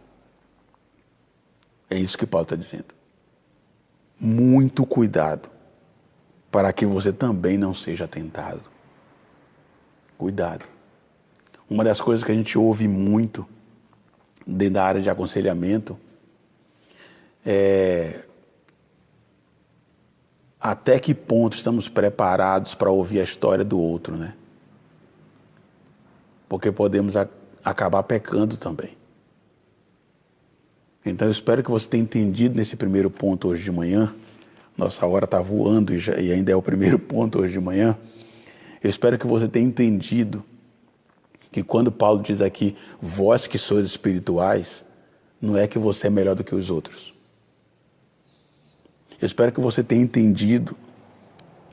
É isso que Paulo está dizendo. Muito cuidado, para que você também não seja tentado. Cuidado. Uma das coisas que a gente ouve muito dentro da área de aconselhamento é até que ponto estamos preparados para ouvir a história do outro, né? Porque podemos acabar pecando também. Então eu espero que você tenha entendido nesse primeiro ponto hoje de manhã. Nossa hora está voando e ainda é o primeiro ponto hoje de manhã. Eu espero que você tenha entendido que quando Paulo diz aqui, vós que sois espirituais, não é que você é melhor do que os outros. Eu espero que você tenha entendido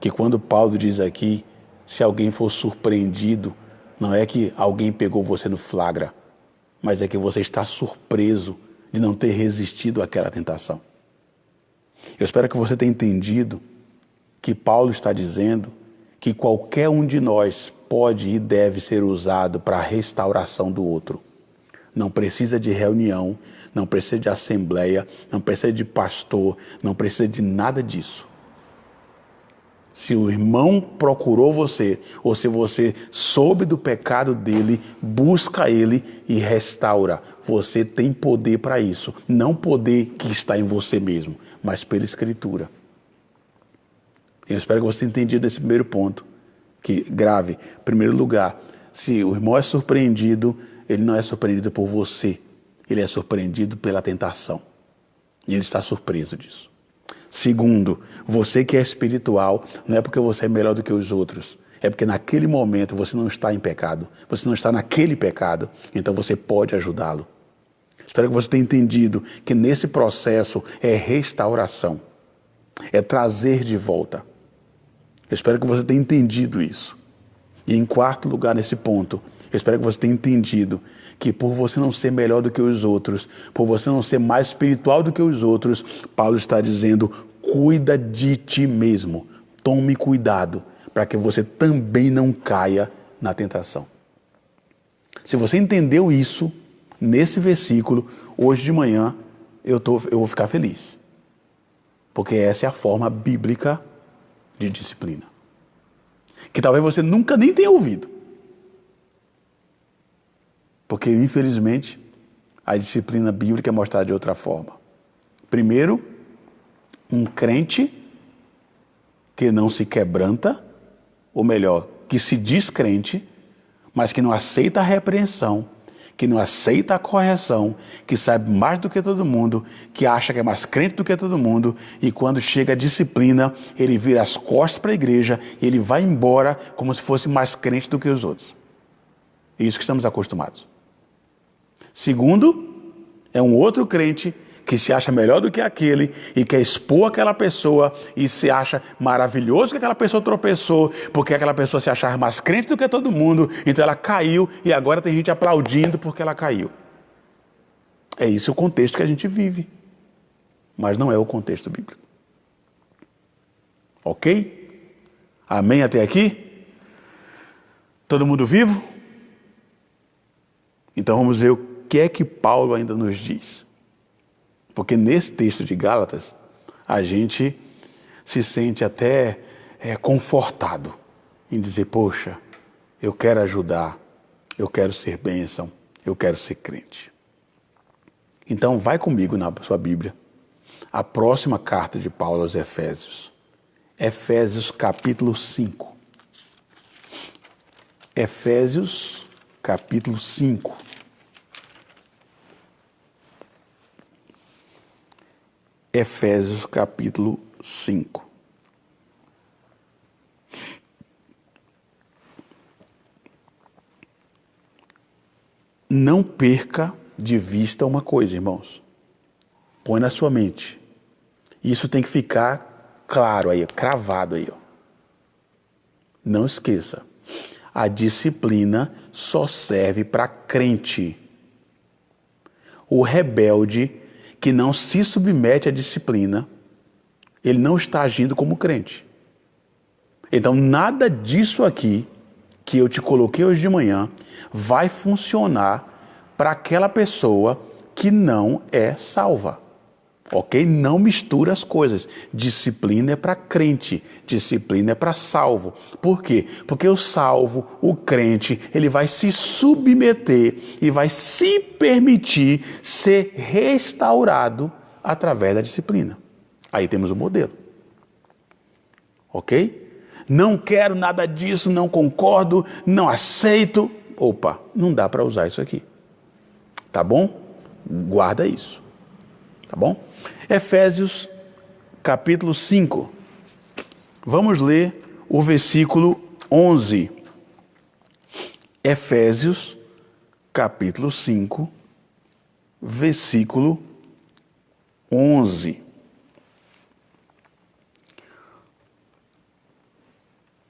que quando Paulo diz aqui, se alguém for surpreendido, não é que alguém pegou você no flagra, mas é que você está surpreso de não ter resistido àquela tentação. Eu espero que você tenha entendido que Paulo está dizendo que qualquer um de nós pode e deve ser usado para a restauração do outro. Não precisa de reunião, não precisa de assembleia, não precisa de pastor, não precisa de nada disso. Se o irmão procurou você, ou se você soube do pecado dele, busca ele e restaura. Você tem poder para isso. Não poder que está em você mesmo, mas pela Escritura. Eu espero que você tenha entendido esse primeiro ponto. Que grave, em primeiro lugar, se o irmão é surpreendido, ele não é surpreendido por você. Ele é surpreendido pela tentação. E ele está surpreso disso. Segundo, você que é espiritual, não é porque você é melhor do que os outros. É porque naquele momento você não está em pecado. Você não está naquele pecado. Então você pode ajudá-lo. Espero que você tenha entendido que nesse processo é restauração. É trazer de volta. Eu espero que você tenha entendido isso. E em quarto lugar nesse ponto, eu espero que você tenha entendido que por você não ser melhor do que os outros, por você não ser mais espiritual do que os outros, Paulo está dizendo, cuida de ti mesmo. Tome cuidado para que você também não caia na tentação. Se você entendeu isso, nesse versículo, hoje de manhã, eu vou ficar feliz. Porque essa é a forma bíblica de disciplina. Que talvez você nunca nem tenha ouvido. Porque, infelizmente, a disciplina bíblica é mostrada de outra forma. Primeiro, um crente que não se quebranta, ou melhor, que se diz crente, mas que não aceita a repreensão, que não aceita a correção, que sabe mais do que todo mundo, que acha que é mais crente do que todo mundo, e quando chega a disciplina, ele vira as costas para a igreja e ele vai embora como se fosse mais crente do que os outros. É isso que estamos acostumados. Segundo, é um outro crente que se acha melhor do que aquele e quer expor aquela pessoa e se acha maravilhoso que aquela pessoa tropeçou, porque aquela pessoa se achava mais crente do que todo mundo, então ela caiu e agora tem gente aplaudindo porque ela caiu. É isso o contexto que a gente vive, mas não é o contexto bíblico. Ok? Amém até aqui? Todo mundo vivo? Então vamos ver o que é que Paulo ainda nos diz. Porque nesse texto de Gálatas, a gente se sente até confortado em dizer, poxa, eu quero ajudar, eu quero ser bênção, eu quero ser crente. Então vai comigo na sua Bíblia, a próxima carta de Paulo aos Efésios. Efésios capítulo 5. Efésios capítulo 5. Efésios capítulo 5. Não perca de vista uma coisa, irmãos. Põe na sua mente. Isso tem que ficar claro aí, cravado aí. Ó. Não esqueça. A disciplina só serve para crente. O rebelde que não se submete à disciplina, ele não está agindo como crente. Então, nada disso aqui que eu te coloquei hoje de manhã vai funcionar para aquela pessoa que não é salva. Ok? Não mistura as coisas. Disciplina é para crente, disciplina é para salvo. Por quê? Porque o salvo, o crente, ele vai se submeter e vai se permitir ser restaurado através da disciplina. Aí temos o modelo. Ok? Não quero nada disso, não concordo, não aceito. Opa, não dá para usar isso aqui. Tá bom? Guarda isso. Tá bom? Efésios capítulo 5. Vamos ler o versículo 11. Efésios capítulo 5, versículo 11.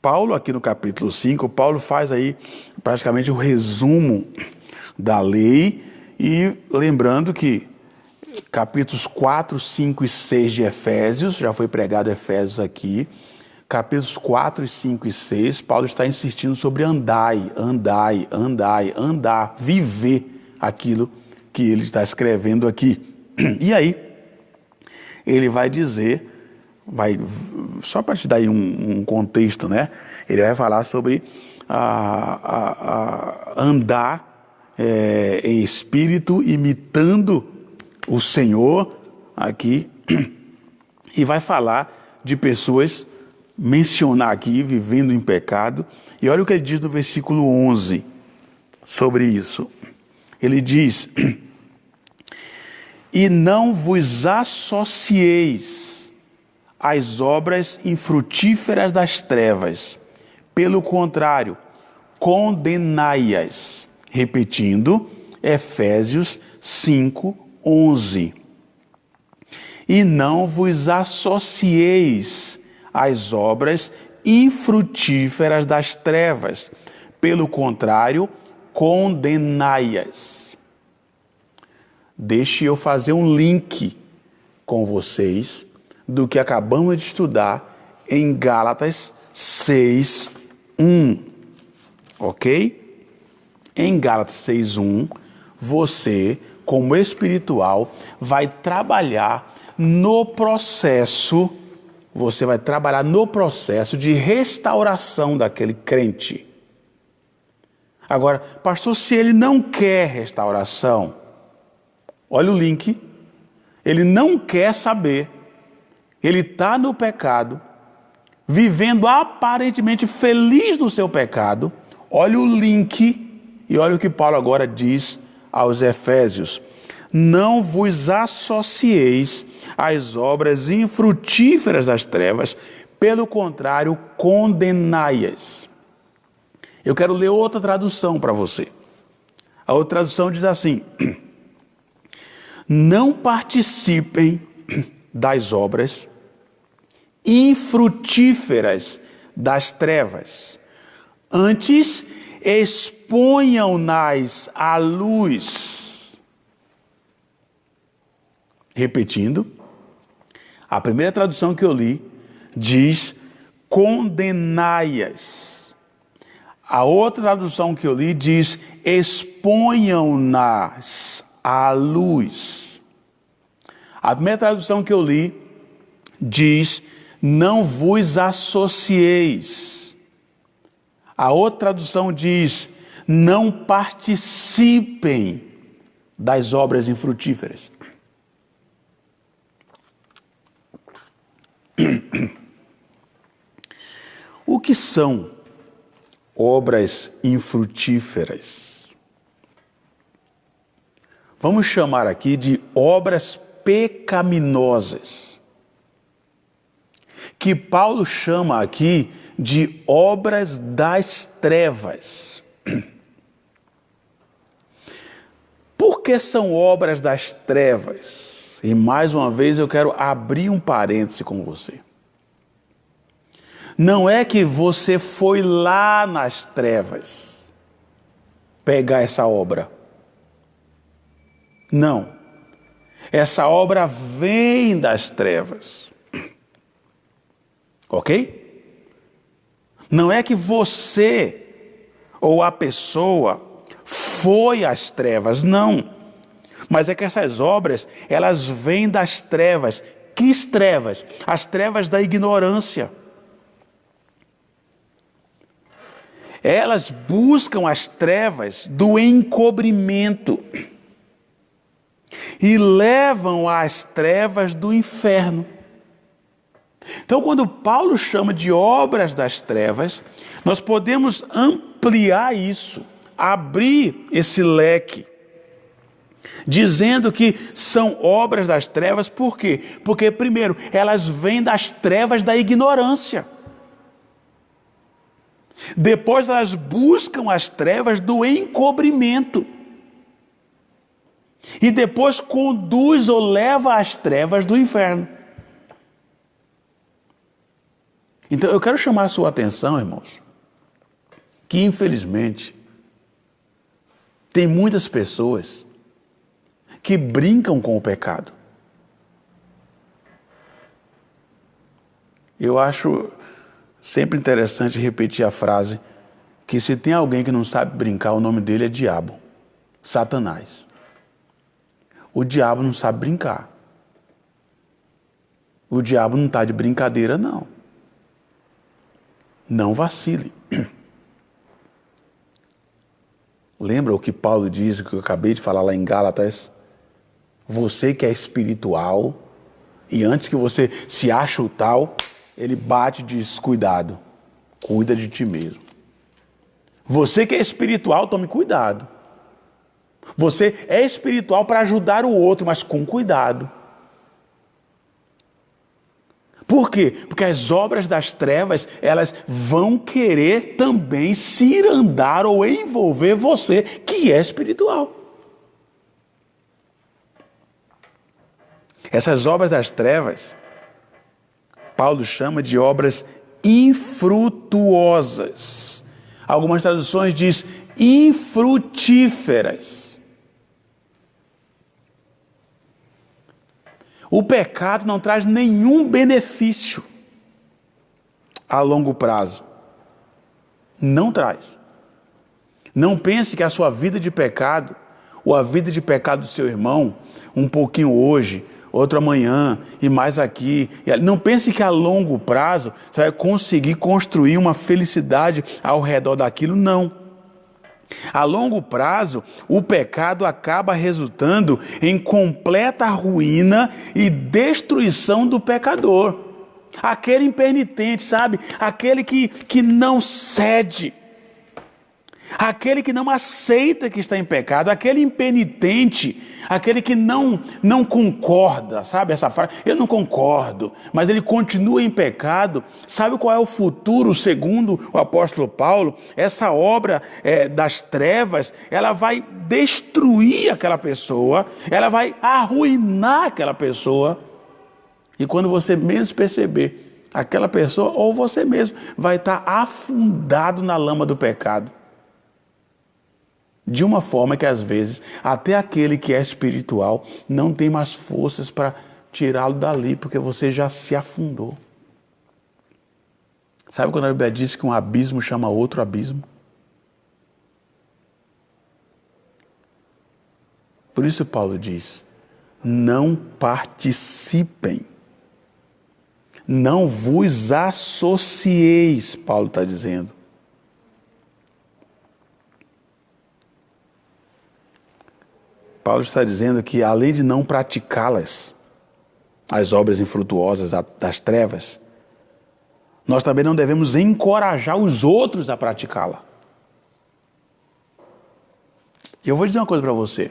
Paulo, aqui no capítulo 5, Paulo faz aí praticamente o resumo da lei e lembrando que capítulos 4, 5 e 6 de Efésios, já foi pregado Efésios aqui, capítulos 4, 5 e 6, Paulo está insistindo sobre andar, viver aquilo que ele está escrevendo aqui. E aí, ele vai dizer, só para te dar aí um contexto, né? Ele vai falar sobre andar em espírito, imitando o Senhor aqui, e vai falar de pessoas, mencionar aqui, vivendo em pecado. E olha o que ele diz no versículo 11 sobre isso. Ele diz: e não vos associeis às obras infrutíferas das trevas, pelo contrário, condenai-as. Repetindo, Efésios 5, 11. E não vos associeis às obras infrutíferas das trevas, pelo contrário, condenai-as. Deixe eu fazer um link com vocês do que acabamos de estudar em Gálatas 6, 1. Ok? Em Gálatas 6, 1, você, como espiritual, vai trabalhar no processo, de restauração daquele crente. Agora, pastor, se ele não quer restauração, olha o link, ele não quer saber, ele está no pecado, vivendo aparentemente feliz no seu pecado, olha o link e olha o que Paulo agora diz aos Efésios: não vos associeis às obras infrutíferas das trevas, pelo contrário, condenai-as. Eu quero ler outra tradução para você. A outra tradução diz assim: não participem das obras infrutíferas das trevas, antes exponham-nas à luz. Repetindo, a primeira tradução que eu li diz condenai-as. A outra tradução que eu li diz exponham-nas à luz. A primeira tradução que eu li diz não vos associeis. A outra tradução diz, não participem das obras infrutíferas. O que são obras infrutíferas? Vamos chamar aqui de obras pecaminosas, que Paulo chama aqui de obras das trevas. Por que são obras das trevas? E mais uma vez eu quero abrir um parêntese com você. Não é que você foi lá nas trevas pegar essa obra. Não. Essa obra vem das trevas. Ok? Não é que você ou a pessoa foi às trevas, não. Mas é que essas obras, elas vêm das trevas. Que trevas? As trevas da ignorância. Elas buscam as trevas do encobrimento e levam às trevas do inferno. Então, quando Paulo chama de obras das trevas, nós podemos ampliar isso, abrir esse leque, dizendo que são obras das trevas, por quê? Porque, primeiro, elas vêm das trevas da ignorância. Depois elas buscam as trevas do encobrimento. E depois conduz ou leva às trevas do inferno. Então eu quero chamar a sua atenção, irmãos, que infelizmente tem muitas pessoas que brincam com o pecado. Eu acho sempre interessante repetir a frase que se tem alguém que não sabe brincar, o nome dele é diabo, Satanás. O diabo não sabe brincar. O diabo não está de brincadeira, não. Não vacile. Lembra o que Paulo diz, que eu acabei de falar lá em Gálatas? Você que é espiritual, e antes que você se ache o tal, ele bate e diz, cuidado, cuida de ti mesmo. Você que é espiritual, tome cuidado. Você é espiritual para ajudar o outro, mas com cuidado. Por quê? Porque as obras das trevas, elas vão querer também cirandar ou envolver você, que é espiritual. Essas obras das trevas, Paulo chama de obras infrutuosas. Algumas traduções diz infrutíferas. O pecado não traz nenhum benefício a longo prazo. Não traz. Não pense que a sua vida de pecado, ou a vida de pecado do seu irmão, um pouquinho hoje, outro amanhã, e mais aqui. Não pense que a longo prazo você vai conseguir construir uma felicidade ao redor daquilo, não. A longo prazo, o pecado acaba resultando em completa ruína e destruição do pecador. Aquele impenitente, sabe? Aquele que não cede. Aquele que não aceita que está em pecado, aquele impenitente, aquele que não concorda, sabe essa frase? Eu não concordo, mas ele continua em pecado. Sabe qual é o futuro, segundo o apóstolo Paulo? Essa obra das trevas, ela vai destruir aquela pessoa, ela vai arruinar aquela pessoa. E quando você menos perceber, aquela pessoa ou você mesmo vai estar afundado na lama do pecado. De uma forma que às vezes até aquele que é espiritual não tem mais forças para tirá-lo dali, porque você já se afundou. Sabe quando a Bíblia diz que um abismo chama outro abismo? Por isso Paulo diz, não participem Não vos associeis, Paulo está dizendo. Paulo está dizendo que, além de não praticá-las, as obras infrutuosas das trevas, nós também não devemos encorajar os outros a praticá-la. E eu vou dizer uma coisa para você.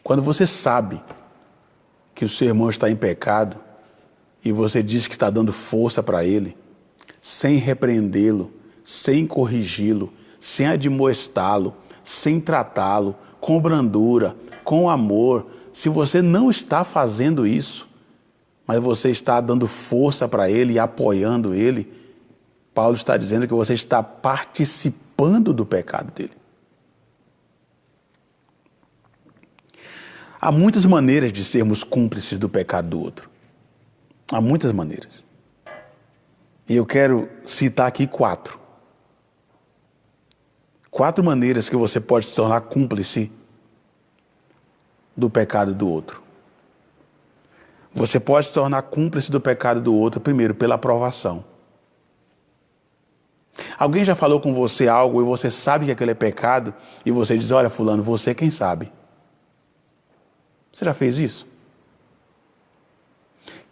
Quando você sabe que o seu irmão está em pecado e você diz que está dando força para ele, sem repreendê-lo, sem corrigi-lo, sem admoestá-lo, sem tratá-lo, com brandura, com amor, se você não está fazendo isso, mas você está dando força para ele e apoiando ele, Paulo está dizendo que você está participando do pecado dele. Há muitas maneiras de sermos cúmplices do pecado do outro. Há muitas maneiras. E eu quero citar aqui 4. 4 maneiras que você pode se tornar cúmplice do pecado do outro. Você pode se tornar cúmplice do pecado do outro, primeiro, pela aprovação. Alguém já falou com você algo e você sabe que aquele é pecado e você diz, olha fulano, você quem sabe. Você já fez isso?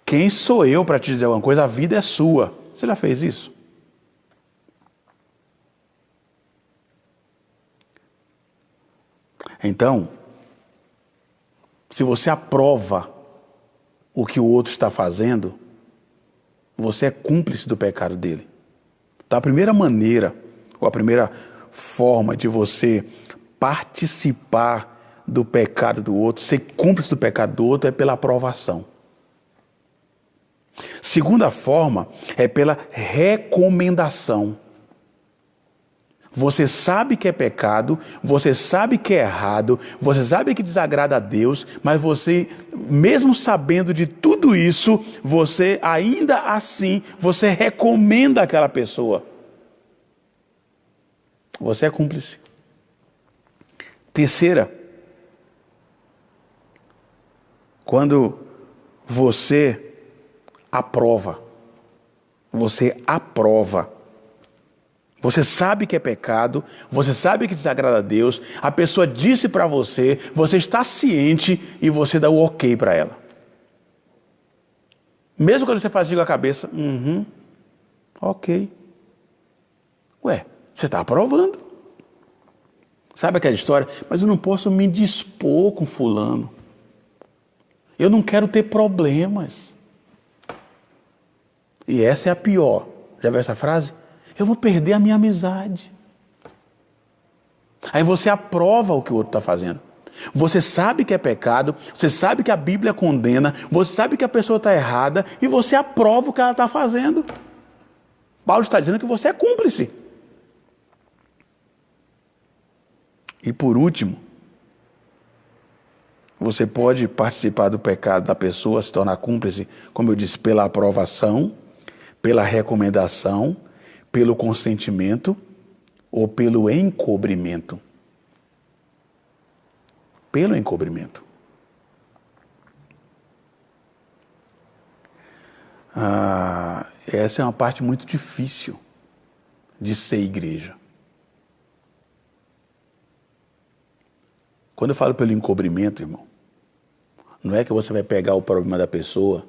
Quem sou eu para te dizer alguma coisa? A vida é sua. Você já fez isso? Então, se você aprova o que o outro está fazendo, você é cúmplice do pecado dele. Então, a primeira maneira, ou a primeira forma de você participar do pecado do outro, ser cúmplice do pecado do outro, é pela aprovação. Segunda forma é pela recomendação. Você sabe que é pecado, você sabe que é errado, você sabe que desagrada a Deus, mas você, mesmo sabendo de tudo isso, você ainda assim, você recomenda aquela pessoa. Você é cúmplice. Terceira, quando você aprova, você sabe que é pecado, você sabe que desagrada a Deus, a pessoa disse para você, você está ciente e você dá o ok para ela. Mesmo quando você faz com a cabeça, ok. Ué, você está aprovando. Sabe aquela história? Mas eu não posso me dispor com fulano. Eu não quero ter problemas. E essa é a pior. Já viu essa frase? Eu vou perder a minha amizade. Aí você aprova o que o outro está fazendo. Você sabe que é pecado, você sabe que a Bíblia condena, você sabe que a pessoa está errada e você aprova o que ela está fazendo. Paulo está dizendo que você é cúmplice. E por último, você pode participar do pecado da pessoa, se tornar cúmplice, como eu disse, pela aprovação, pela recomendação, pelo consentimento ou pelo encobrimento. Pelo encobrimento. Essa é uma parte muito difícil de ser igreja. Quando eu falo pelo encobrimento, irmão, não é que você vai pegar o problema da pessoa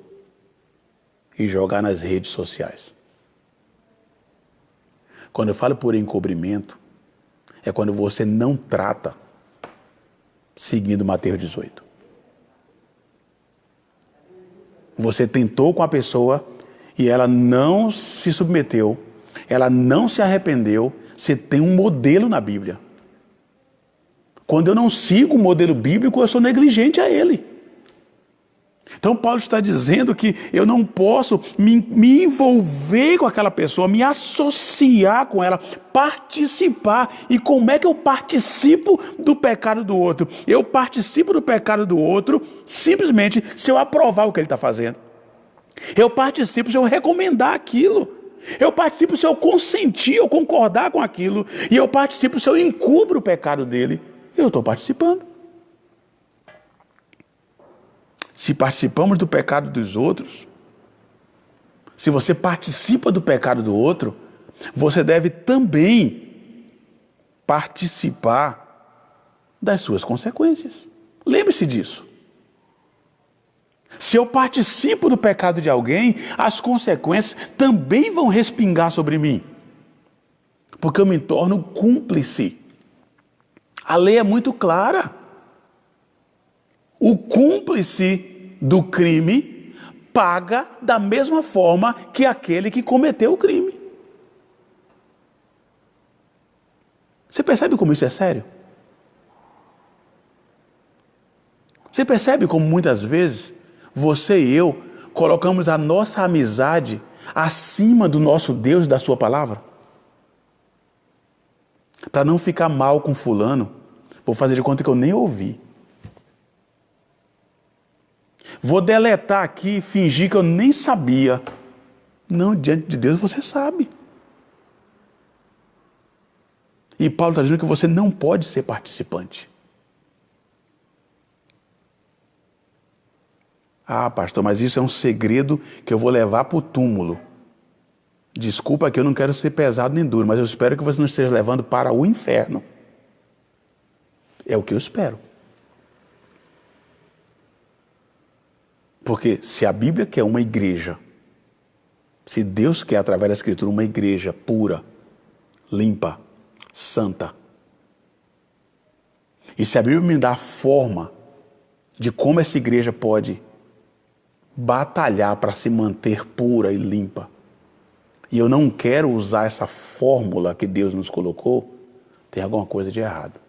e jogar nas redes sociais. Quando eu falo por encobrimento, é quando você não trata seguindo Mateus 18. Você tentou com a pessoa e ela não se submeteu, ela não se arrependeu. Você tem um modelo na Bíblia. Quando eu não sigo o modelo bíblico, eu sou negligente a ele. Então Paulo está dizendo que eu não posso me envolver com aquela pessoa, me associar com ela, participar. E como é que eu participo do pecado do outro? Eu participo do pecado do outro simplesmente se eu aprovar o que ele está fazendo. Eu participo se eu recomendar aquilo. Eu participo se eu consentir, eu concordar com aquilo. E eu participo se eu encubro o pecado dele. Eu estou participando. Se participamos do pecado dos outros, se você participa do pecado do outro, você deve também participar das suas consequências. Lembre-se disso. Se eu participo do pecado de alguém, as consequências também vão respingar sobre mim, porque eu me torno cúmplice. A lei é muito clara. O cúmplice do crime paga da mesma forma que aquele que cometeu o crime. Você percebe como isso é sério? Você percebe como muitas vezes você e eu colocamos a nossa amizade acima do nosso Deus e da sua palavra? Para não ficar mal com fulano, vou fazer de conta que eu nem ouvi. Vou deletar aqui, fingir que eu nem sabia. Não, diante de Deus você sabe. E Paulo está dizendo que você não pode ser participante. Ah, pastor, mas isso é um segredo que eu vou levar para o túmulo. Desculpa que eu não quero ser pesado nem duro, mas eu espero que você não esteja levando para o inferno. É o que eu espero. Porque se a Bíblia quer uma igreja, se Deus quer através da Escritura uma igreja pura, limpa, santa, e se a Bíblia me dá a forma de como essa igreja pode batalhar para se manter pura e limpa, e eu não quero usar essa fórmula que Deus nos colocou, tem alguma coisa de errado.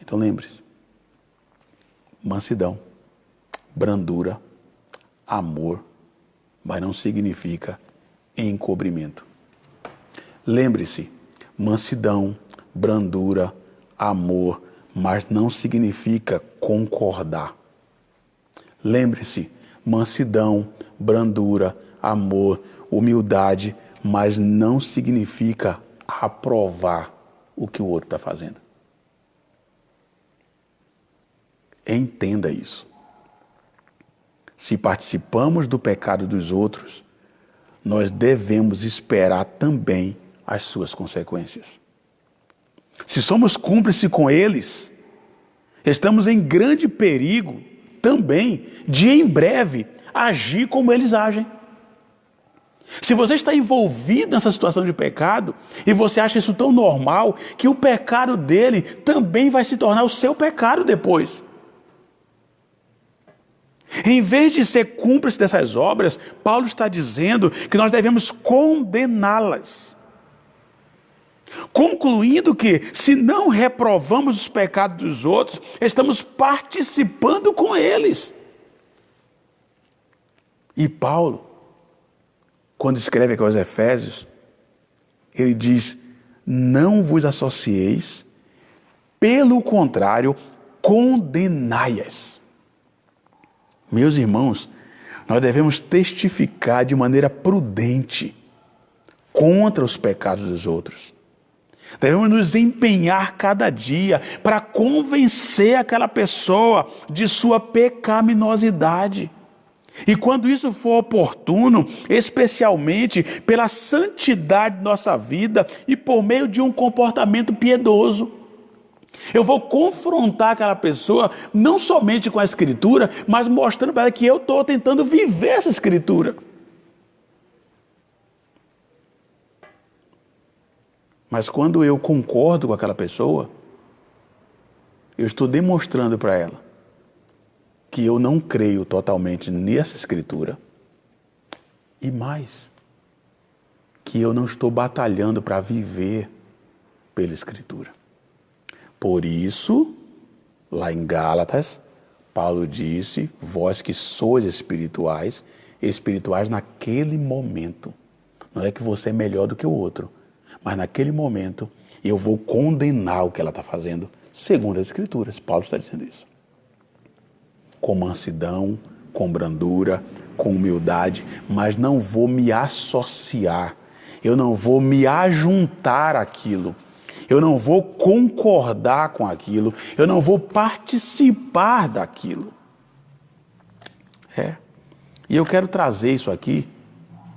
Então lembre-se, mansidão, brandura, amor, mas não significa encobrimento. Lembre-se, mansidão, brandura, amor, mas não significa concordar. Lembre-se, mansidão, brandura, amor, humildade, mas não significa aprovar o que o outro está fazendo. Entenda isso. Se participamos do pecado dos outros, nós devemos esperar também as suas consequências. Se somos cúmplices com eles, estamos em grande perigo também de, em breve, agir como eles agem. Se você está envolvido nessa situação de pecado e você acha isso tão normal que o pecado dele também vai se tornar o seu pecado depois. Em vez de ser cúmplice dessas obras, Paulo está dizendo que nós devemos condená-las. Concluindo que, se não reprovamos os pecados dos outros, estamos participando com eles. E Paulo, quando escreve aqui aos Efésios, ele diz: não vos associeis, pelo contrário, condenai-as. Meus irmãos, nós devemos testificar de maneira prudente contra os pecados dos outros. Devemos nos empenhar cada dia para convencer aquela pessoa de sua pecaminosidade. E quando isso for oportuno, especialmente pela santidade de nossa vida e por meio de um comportamento piedoso, eu vou confrontar aquela pessoa não somente com a Escritura, mas mostrando para ela que eu estou tentando viver essa Escritura. Mas quando eu concordo com aquela pessoa, eu estou demonstrando para ela que eu não creio totalmente nessa Escritura. E mais, que eu não estou batalhando para viver pela Escritura. Por isso, lá em Gálatas, Paulo disse: vós que sois espirituais, espirituais naquele momento. Não é que você é melhor do que o outro, mas naquele momento eu vou condenar o que ela está fazendo, segundo as Escrituras. Paulo está dizendo isso. Com mansidão, com brandura, com humildade, mas não vou me associar, eu não vou me ajuntar àquilo. eu não vou concordar com aquilo, eu não vou participar daquilo. E eu quero trazer isso aqui,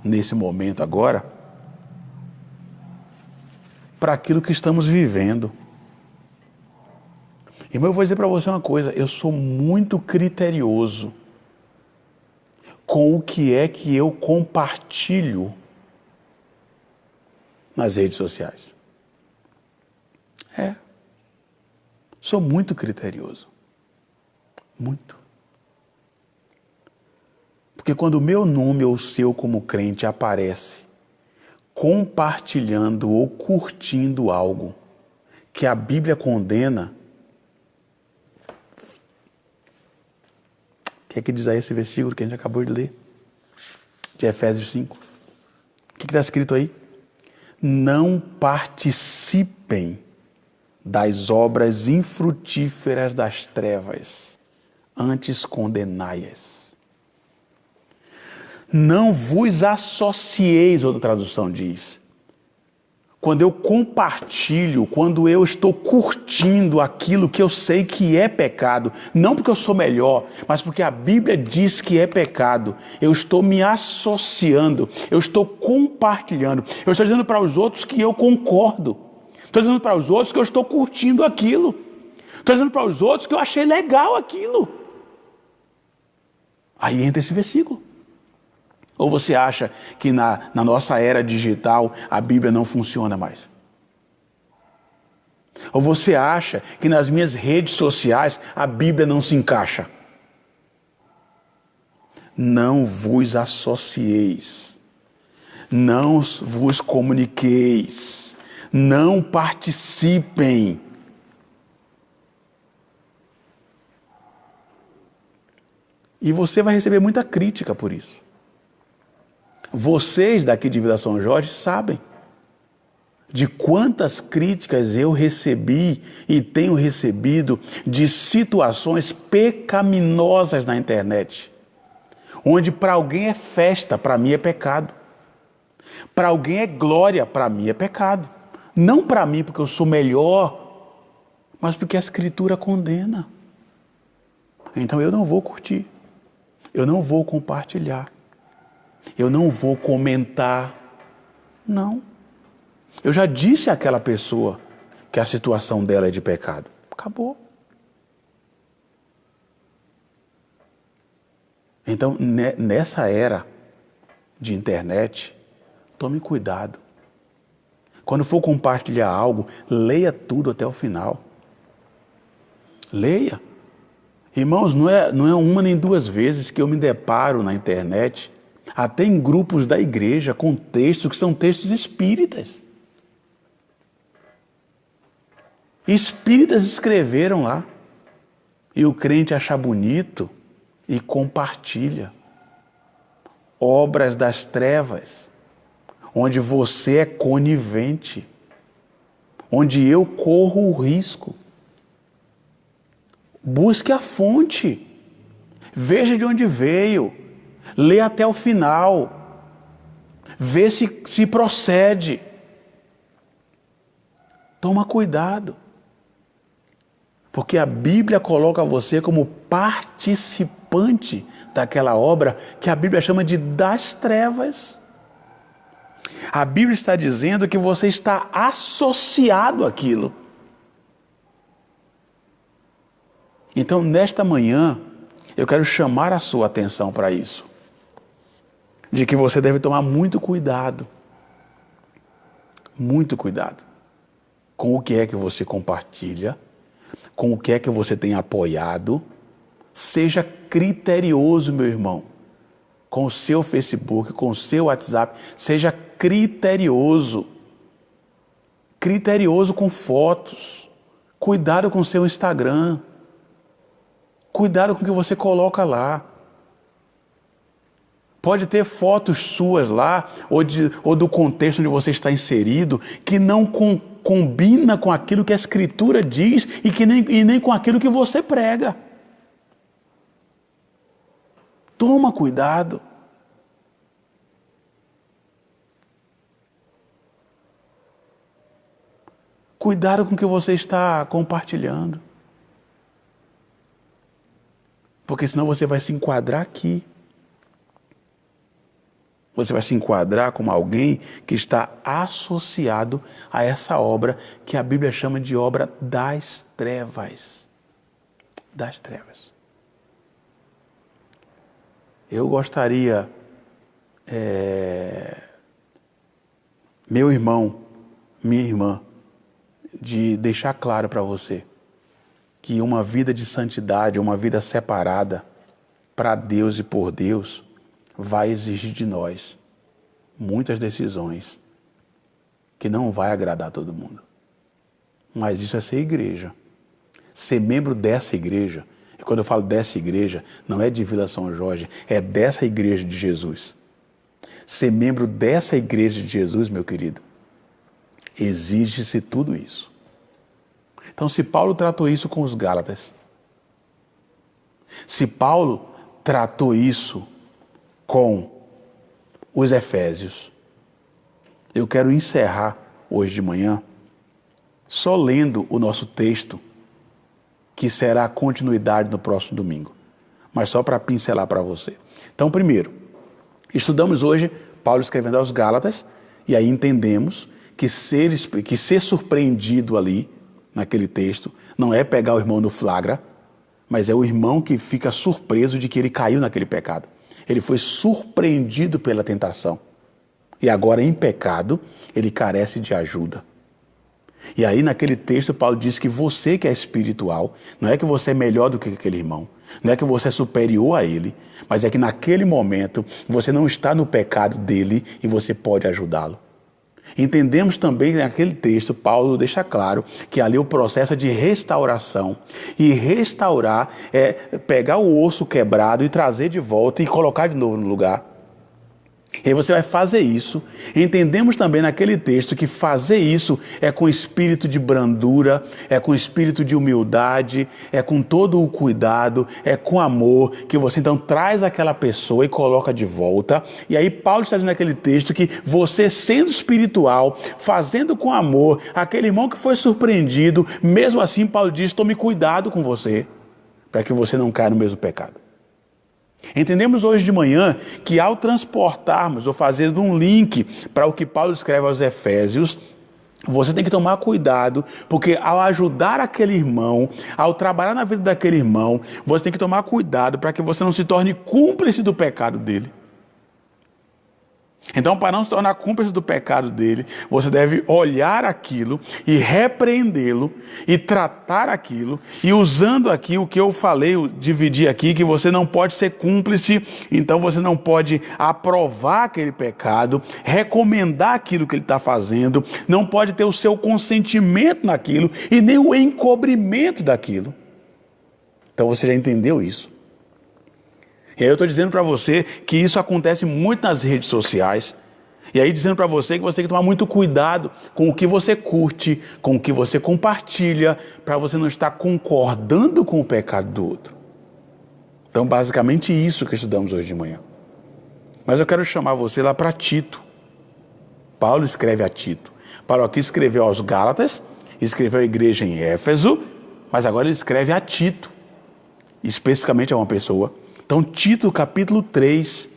nesse momento agora, para aquilo que estamos vivendo. Irmão, eu vou dizer para você uma coisa, eu sou muito criterioso com o que é que eu compartilho nas redes sociais. Sou muito criterioso. Muito. Porque quando o meu nome ou o seu como crente aparece compartilhando ou curtindo algo que a Bíblia condena, o que é que diz aí esse versículo que a gente acabou de ler? De Efésios 5. O que está escrito aí? Não participem das obras infrutíferas das trevas, antes condenai-as. Não vos associeis, outra tradução diz. Quando eu compartilho, quando eu estou curtindo aquilo que eu sei que é pecado, não porque eu sou melhor, mas porque a Bíblia diz que é pecado, eu estou me associando, eu estou compartilhando, eu estou dizendo para os outros que eu concordo, estou dizendo para os outros que eu estou curtindo aquilo, estou dizendo para os outros que eu achei legal aquilo. Aí entra esse versículo. Ou você acha que na nossa era digital a Bíblia não funciona mais? Ou você acha que nas minhas redes sociais a Bíblia não se encaixa? Não vos associeis, não vos comuniqueis, não participem. E você vai receber muita crítica por isso. Vocês daqui de Vila São Jorge sabem de quantas críticas eu recebi e tenho recebido de situações pecaminosas na internet, onde para alguém é festa, para mim é pecado. Para alguém é glória, para mim é pecado. Não para mim porque eu sou melhor, mas porque a Escritura condena. Então eu não vou curtir, eu não vou compartilhar. Eu não vou comentar, não. Eu já disse àquela pessoa que a situação dela é de pecado. Acabou. Então, nessa era de internet, tome cuidado. Quando for compartilhar algo, leia tudo até o final. Leia. Irmãos, não é uma nem duas vezes que eu me deparo na internet, até em grupos da igreja, com textos que são textos espíritas. Espíritas escreveram lá. E o crente acha bonito e compartilha. Obras das trevas, onde você é conivente, onde eu corro o risco. Busque a fonte. Veja de onde veio. Lê até o final, vê se procede. Toma cuidado, porque a Bíblia coloca você como participante daquela obra que a Bíblia chama de das trevas. A Bíblia está dizendo que você está associado àquilo. Então, nesta manhã, eu quero chamar a sua atenção para isso. De que você deve tomar muito cuidado com o que é que você compartilha, com o que é que você tem apoiado. Seja criterioso, meu irmão, com o seu Facebook, com o seu WhatsApp. Seja criterioso com fotos. Cuidado com o seu Instagram. Cuidado com o que você coloca lá. Pode ter fotos suas lá, ou do contexto onde você está inserido, que não combina com aquilo que a Escritura diz e nem com aquilo que você prega. Toma cuidado. Cuidado com o que você está compartilhando. Porque senão você vai se enquadrar aqui. Você vai se enquadrar como alguém que está associado a essa obra que a Bíblia chama de obra das trevas. Das trevas. Eu gostaria, meu irmão, minha irmã, de deixar claro para você que uma vida de santidade, uma vida separada para Deus e por Deus, vai exigir de nós muitas decisões que não vai agradar a todo mundo. Mas isso é ser igreja. Ser membro dessa igreja. E quando eu falo dessa igreja, não é de Vila São Jorge, é dessa igreja de Jesus. Ser membro dessa igreja de Jesus, meu querido, exige-se tudo isso. Então, se Paulo tratou isso com os Gálatas, se Paulo tratou isso com os Efésios, eu quero encerrar hoje de manhã só lendo o nosso texto, que será a continuidade no próximo domingo, mas só para pincelar para você. Então, primeiro, estudamos hoje Paulo escrevendo aos Gálatas, e aí entendemos que ser surpreendido ali, naquele texto, não é pegar o irmão no flagra, mas é o irmão que fica surpreso de que ele caiu naquele pecado. Ele foi surpreendido pela tentação. E agora, em pecado, ele carece de ajuda. E aí, naquele texto, Paulo diz que você que é espiritual, não é que você é melhor do que aquele irmão, não é que você é superior a ele, mas é que naquele momento, você não está no pecado dele e você pode ajudá-lo. Entendemos também naquele texto, Paulo deixa claro que ali o processo é de restauração. E restaurar é pegar o osso quebrado e trazer de volta e colocar de novo no lugar. E aí você vai fazer isso. Entendemos também naquele texto que fazer isso é com espírito de brandura, é com espírito de humildade, é com todo o cuidado, é com amor, que você então traz aquela pessoa e coloca de volta. E aí Paulo está dizendo naquele texto que você, sendo espiritual, fazendo com amor, aquele irmão que foi surpreendido, mesmo assim Paulo diz, tome cuidado com você, para que você não caia no mesmo pecado. Entendemos hoje de manhã que ao transportarmos ou fazendo um link para o que Paulo escreve aos Efésios, você tem que tomar cuidado, porque ao ajudar aquele irmão, ao trabalhar na vida daquele irmão, você tem que tomar cuidado para que você não se torne cúmplice do pecado dele. Então, para não se tornar cúmplice do pecado dele, você deve olhar aquilo e repreendê-lo e tratar aquilo. E usando aqui o que eu falei, eu dividi aqui, que você não pode ser cúmplice, então você não pode aprovar aquele pecado, recomendar aquilo que ele está fazendo, não pode ter o seu consentimento naquilo e nem o encobrimento daquilo. Então você já entendeu isso. E aí eu estou dizendo para você que isso acontece muito nas redes sociais. E aí dizendo para você que você tem que tomar muito cuidado com o que você curte, com o que você compartilha, para você não estar concordando com o pecado do outro. Então, basicamente isso que estudamos hoje de manhã. Mas eu quero chamar você lá para Tito. Paulo escreve a Tito. Paulo aqui escreveu aos Gálatas, escreveu à igreja em Éfeso, mas agora ele escreve a Tito, especificamente a uma pessoa. Então, Tito, capítulo 3,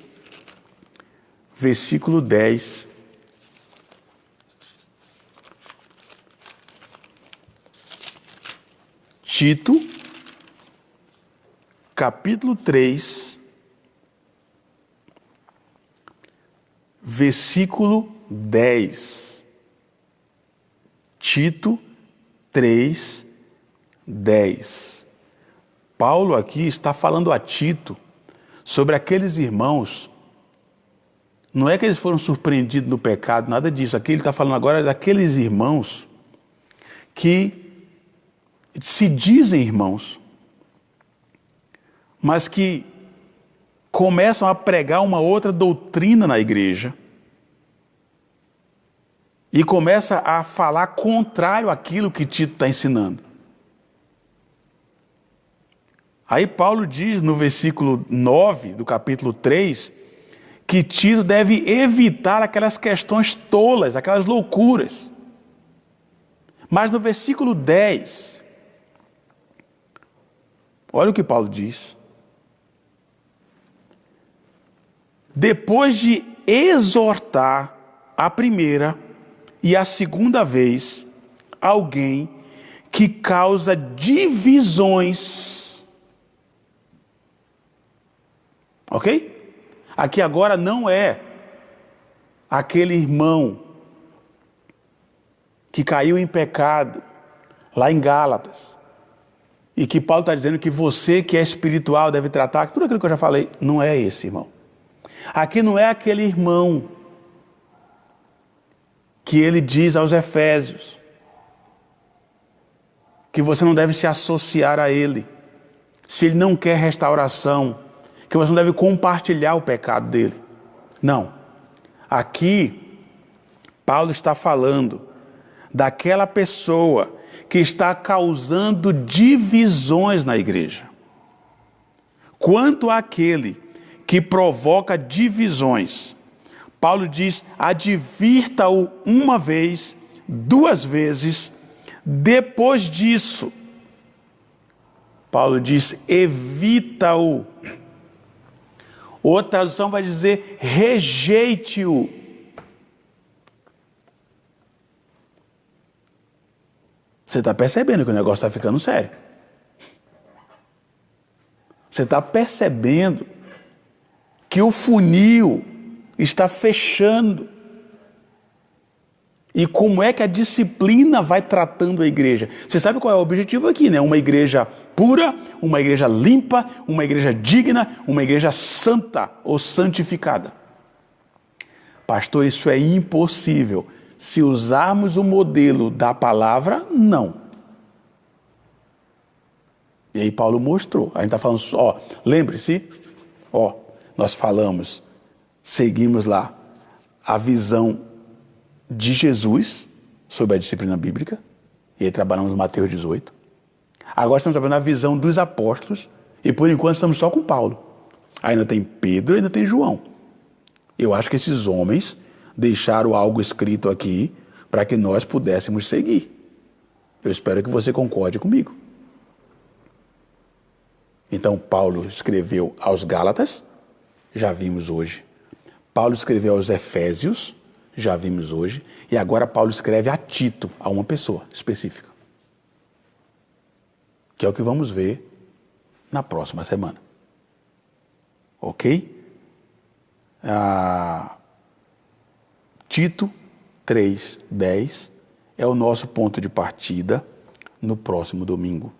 versículo 10. Tito, capítulo 3, versículo 10. Tito 3, 10. Paulo aqui está falando a Tito sobre aqueles irmãos. Não é que eles foram surpreendidos no pecado, nada disso. Aqui ele está falando agora daqueles irmãos que se dizem irmãos, mas que começam a pregar uma outra doutrina na igreja e começa a falar contrário àquilo que Tito está ensinando. Aí Paulo diz no versículo 9 do capítulo 3 que Tito deve evitar aquelas questões tolas, aquelas loucuras. Mas no versículo 10, olha o que Paulo diz. Depois de exortar a primeira e a segunda vez alguém que causa divisões. Ok? Aqui agora não é aquele irmão que caiu em pecado lá em Gálatas e que Paulo está dizendo que você que é espiritual deve tratar, tudo aquilo que eu já falei, não é esse irmão. Aqui não é aquele irmão que ele diz aos Efésios que você não deve se associar a ele, se ele não quer restauração, que você não deve compartilhar o pecado dele. Não. Aqui, Paulo está falando daquela pessoa que está causando divisões na igreja. Quanto àquele que provoca divisões, Paulo diz, advirta-o uma vez, 2 vezes, depois disso, Paulo diz, evita-o. Outra tradução vai dizer, rejeite-o. Você está percebendo que o negócio está ficando sério. Você está percebendo que o funil está fechando. E como é que a disciplina vai tratando a igreja? Você sabe qual é o objetivo aqui, né? Uma igreja pura, uma igreja limpa, uma igreja digna, uma igreja santa ou santificada. Pastor, isso é impossível. Se usarmos o modelo da palavra, não. E aí Paulo mostrou. A gente está falando, lembre-se, nós falamos, seguimos lá a visão de Jesus sobre a disciplina bíblica, e aí trabalhamos no Mateus 18. Agora estamos trabalhando a visão dos apóstolos, e por enquanto estamos só com Paulo. Ainda tem Pedro e ainda tem João. Eu acho que esses homens deixaram algo escrito aqui para que nós pudéssemos seguir. Eu espero que você concorde comigo. Então, Paulo escreveu aos Gálatas, já vimos hoje. Paulo escreveu aos Efésios, já vimos hoje. E agora Paulo escreve a Tito, a uma pessoa específica. Que é o que vamos ver na próxima semana. Ok? Tito 3:10 é o nosso ponto de partida no próximo domingo.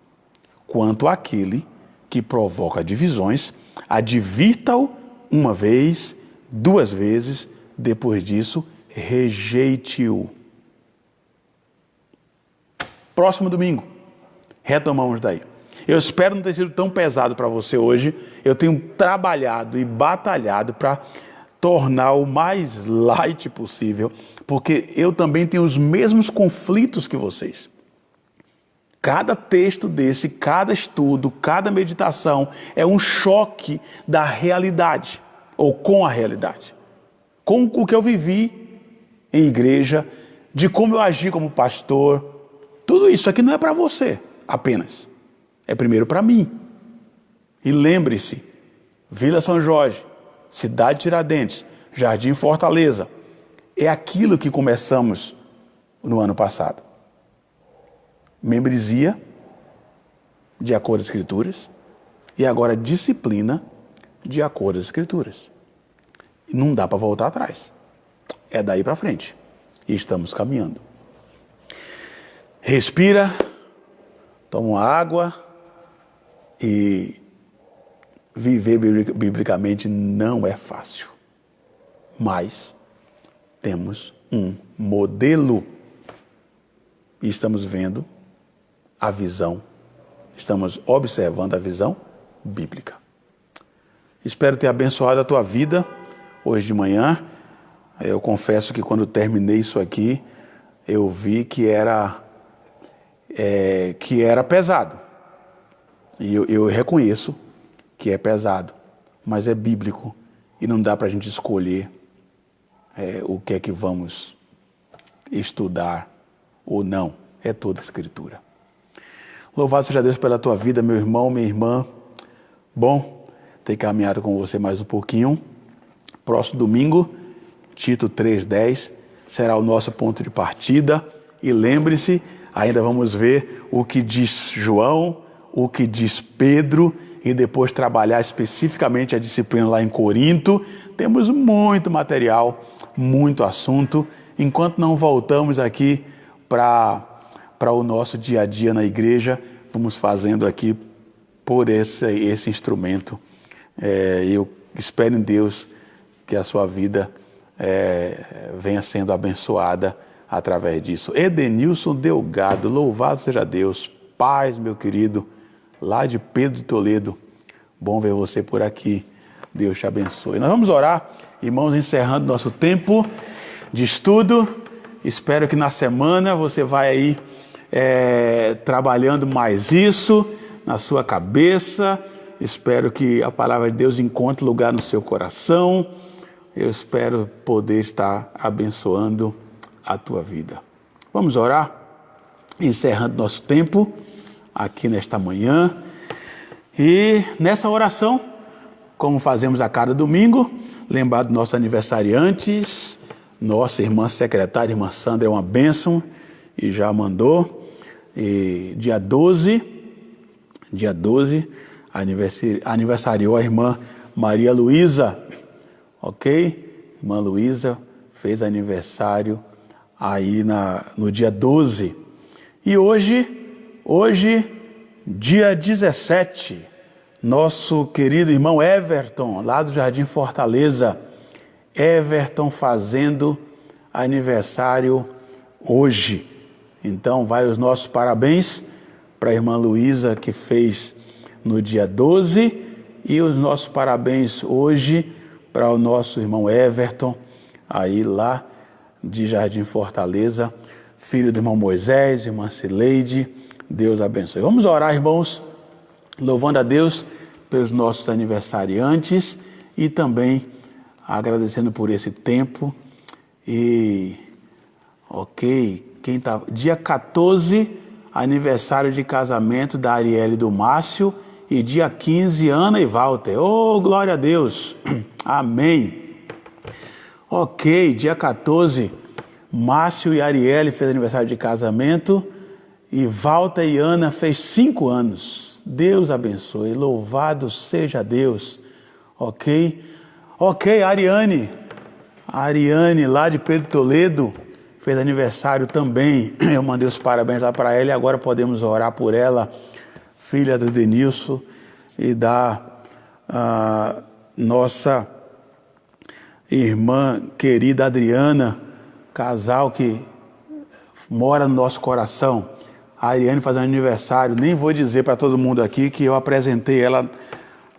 Quanto àquele que provoca divisões, advirta-o uma vez, 2 vezes, depois disso, rejeite-o. Próximo domingo, retomamos daí. Eu espero não ter sido tão pesado para você hoje. Eu tenho trabalhado e batalhado para tornar o mais light possível, porque eu também tenho os mesmos conflitos que vocês. Cada texto desse, cada estudo, cada meditação é um choque da realidade, ou com a realidade. Com o que eu vivi em igreja, de como eu agi como pastor. Tudo isso aqui não é para você apenas. É primeiro para mim. E lembre-se, Vila São Jorge, Cidade Tiradentes, Jardim Fortaleza, é aquilo que começamos no ano passado. Membresia, de acordo às Escrituras, e agora disciplina, de acordo às Escrituras. E não dá para voltar atrás. É daí para frente. E estamos caminhando. Respira, toma uma água e viver biblicamente não é fácil. Mas temos um modelo e estamos vendo a visão, estamos observando a visão bíblica. Espero ter abençoado a tua vida hoje de manhã. Eu confesso que quando terminei isso aqui, eu vi que era pesado. E eu reconheço que é pesado, mas é bíblico e não dá para a gente escolher o que é que vamos estudar ou não. é toda a Escritura. Louvado seja Deus pela tua vida, meu irmão, minha irmã. Bom ter caminhado com você mais um pouquinho. Próximo domingo, Tito 3:10, será o nosso ponto de partida. E lembre-se, ainda vamos ver o que diz João, o que diz Pedro, e depois trabalhar especificamente a disciplina lá em Corinto. Temos muito material, muito assunto, enquanto não voltamos aqui para o nosso dia a dia na igreja, vamos fazendo aqui por esse instrumento. Eu espero em Deus que a sua vida venha sendo abençoada através disso. Edenilson Delgado, louvado seja Deus. Paz, meu querido, lá de Pedro de Toledo. Bom ver você por aqui. Deus te abençoe. Nós vamos orar, irmãos, encerrando nosso tempo de estudo. Espero que na semana você vai aí trabalhando mais isso na sua cabeça. Espero que a palavra de Deus encontre lugar no seu coração. Eu espero poder estar abençoando a tua vida. Vamos orar, encerrando nosso tempo aqui nesta manhã. E nessa oração, como fazemos a cada domingo, lembrar dos nossos aniversariantes. Nossa irmã secretária, irmã Sandra, é uma bênção e já mandou. E dia 12, aniversariou a irmã Maria Luísa, ok? Irmã Luísa fez aniversário aí no dia 12. E hoje, dia 17, nosso querido irmão Everton, lá do Jardim Fortaleza, Everton fazendo aniversário hoje. Então, vai os nossos parabéns para a irmã Luísa, que fez no dia 12, e os nossos parabéns hoje para o nosso irmão Everton, aí lá de Jardim Fortaleza, filho do irmão Moisés, irmã Cileide. Deus abençoe. Vamos orar, irmãos, louvando a Deus pelos nossos aniversariantes e também agradecendo por esse tempo. E, dia 14, aniversário de casamento da Arielle e do Márcio, e dia 15, Ana e Walter. Oh, glória a Deus! Amém! Dia 14, Márcio e Arielle fez aniversário de casamento, e Walter e Ana fez 5 anos. Deus abençoe, louvado seja Deus. Ariane, lá de Pedro Toledo, fez aniversário também. Eu mandei os parabéns lá para ela e agora podemos orar por ela, filha do Denilson e da nossa irmã querida Adriana, casal que mora no nosso coração. A Ariane fazendo aniversário, nem vou dizer para todo mundo aqui que eu apresentei ela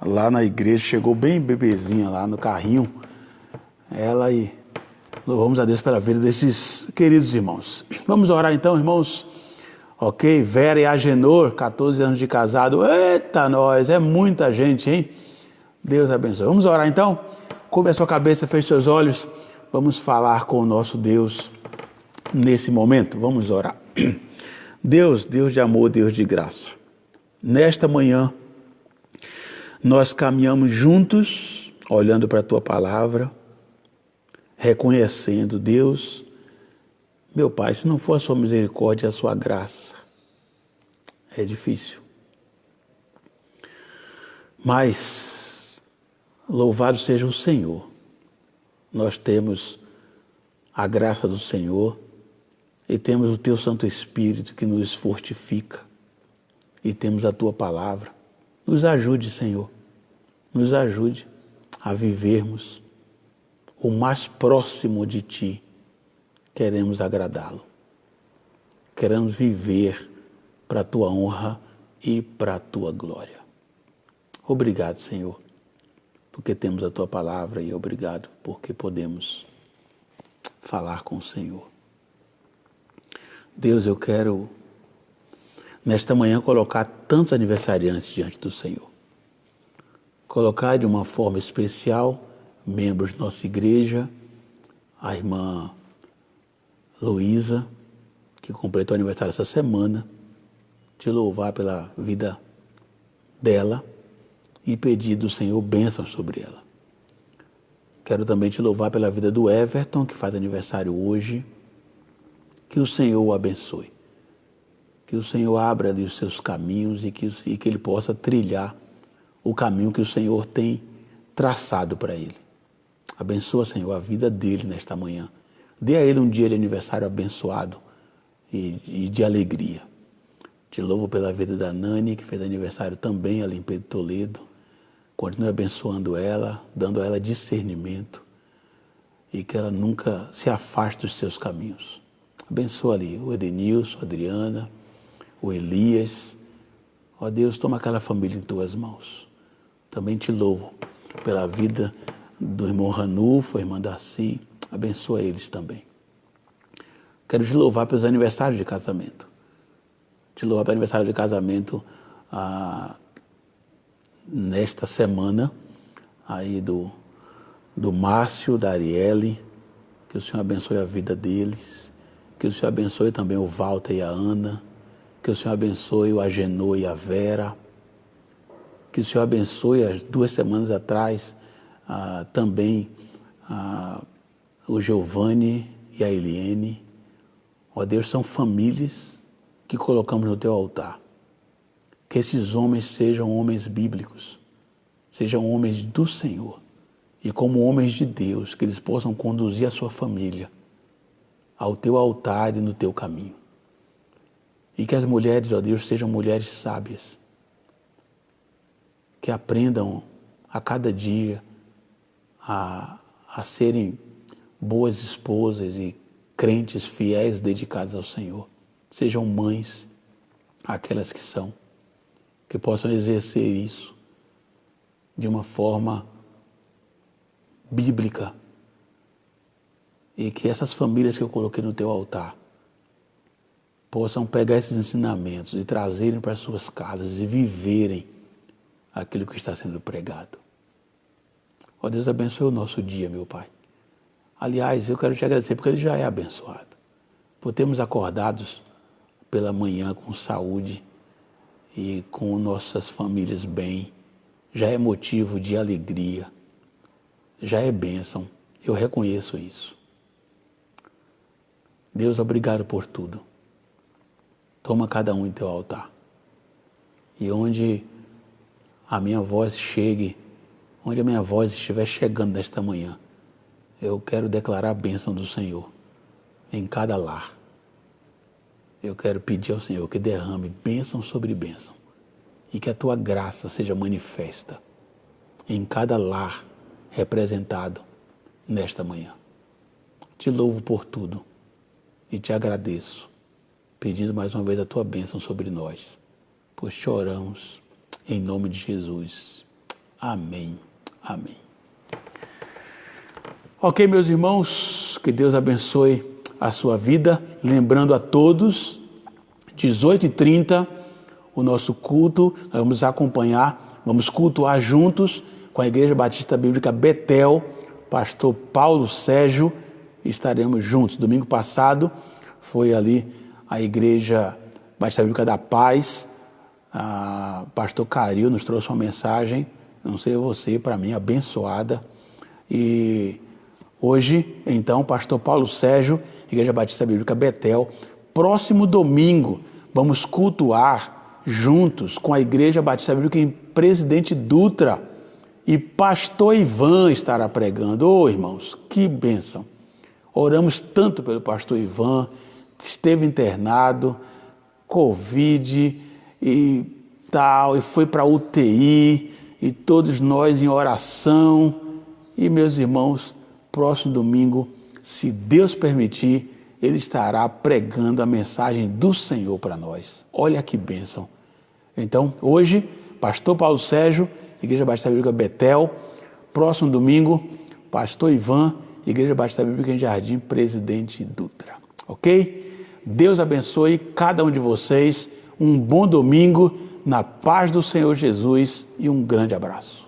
lá na igreja, chegou bem bebezinha lá no carrinho, ela, e louvamos a Deus pela vida desses queridos irmãos. Vamos orar então, irmãos. Vera e Agenor, 14 anos de casado. Eita, nós, é muita gente, hein? Deus abençoe. Vamos orar então? Curva a sua cabeça, feche seus olhos. Vamos falar com o nosso Deus nesse momento. Vamos orar. Deus de amor, Deus de graça. Nesta manhã, nós caminhamos juntos, olhando para a Tua palavra, reconhecendo, Deus, meu Pai, se não for a Sua misericórdia e a Sua graça, é difícil. Mas, louvado seja o Senhor, nós temos a graça do Senhor e temos o Teu Santo Espírito que nos fortifica e temos a Tua palavra. Nos ajude, Senhor, nos ajude a vivermos o mais próximo de Ti. Queremos agradá-lo. Queremos viver para a Tua honra e para a Tua glória. Obrigado, Senhor, porque temos a Tua palavra e obrigado porque podemos falar com o Senhor. Deus, eu quero, nesta manhã, colocar tantos aniversariantes diante do Senhor. Colocar de uma forma especial membros de nossa igreja, a irmã Luísa, que completou aniversário essa semana, te louvar pela vida dela e pedir do Senhor bênçãos sobre ela. Quero também te louvar pela vida do Everton, que faz aniversário hoje. Que o Senhor o abençoe. Que o Senhor abra ali os seus caminhos e que ele possa trilhar o caminho que o Senhor tem traçado para ele. Abençoa, Senhor, a vida dele nesta manhã. Dê a ele um dia de aniversário abençoado e de alegria. Te louvo pela vida da Nani, que fez aniversário também ali em Pedro Toledo. Continue abençoando ela, dando a ela discernimento e que ela nunca se afaste dos seus caminhos. Abençoa ali o Edenilson, a Adriana, o Elias. Ó Deus, toma aquela família em tuas mãos. Também te louvo pela vida do irmão Ranulfo, a irmã Darcy. Abençoa eles também. Quero te louvar pelos aniversários de casamento. Te louvar pelo aniversário de casamento nesta semana aí do Márcio, da Arielle. Que o Senhor abençoe a vida deles. Que o Senhor abençoe também o Walter e a Ana. Que o Senhor abençoe o Agenor e a Vera. Que o Senhor abençoe, as 2 semanas atrás, também o Giovanni e a Eliene. Ó Deus, são famílias que colocamos no teu altar. Que esses homens sejam homens bíblicos, sejam homens do Senhor. E como homens de Deus, que eles possam conduzir a sua família ao teu altar e no teu caminho. E que as mulheres, ó Deus, sejam mulheres sábias, que aprendam a cada dia a serem boas esposas e crentes fiéis dedicados ao Senhor. Sejam mães, aquelas que são, que possam exercer isso de uma forma bíblica e que essas famílias que eu coloquei no teu altar possam pegar esses ensinamentos e trazerem para as suas casas e viverem aquilo que está sendo pregado. Ó Deus, abençoe o nosso dia, meu Pai. Aliás, eu quero te agradecer porque ele já é abençoado. Por termos acordados pela manhã com saúde e com nossas famílias bem, já é motivo de alegria, já é bênção. Eu reconheço isso. Deus, obrigado por tudo. Toma cada um em teu altar. E onde a minha voz chegue, onde a minha voz estiver chegando nesta manhã, eu quero declarar a bênção do Senhor em cada lar. Eu quero pedir ao Senhor que derrame bênção sobre bênção e que a tua graça seja manifesta em cada lar representado nesta manhã. Te louvo por tudo e te agradeço, pedindo mais uma vez a tua bênção sobre nós, pois te oramos em nome de Jesus. Amém. Amém. Ok, meus irmãos, que Deus abençoe a sua vida. Lembrando a todos, 18h30, o nosso culto, nós vamos acompanhar, vamos cultuar juntos com a Igreja Batista Bíblica Betel, pastor Paulo Sérgio, estaremos juntos. Domingo passado foi ali a Igreja Batista Bíblica da Paz, pastor Caril nos trouxe uma mensagem, não sei você, para mim, abençoada. E hoje, então, pastor Paulo Sérgio, Igreja Batista Bíblica Betel, próximo domingo, vamos cultuar juntos com a Igreja Batista Bíblica em Presidente Dutra, e pastor Ivan estará pregando. Ô, irmãos, que bênção! Oramos tanto pelo pastor Ivan, esteve internado, Covid e tal, e foi para a UTI, e todos nós em oração. E, meus irmãos, próximo domingo, se Deus permitir, ele estará pregando a mensagem do Senhor para nós. Olha que bênção. Então, hoje, pastor Paulo Sérgio, Igreja Batista Bíblica Betel. Próximo domingo, pastor Ivan, Igreja Batista Bíblica em Jardim Presidente Dutra. Ok? Deus abençoe cada um de vocês. Um bom domingo, na paz do Senhor Jesus, e um grande abraço.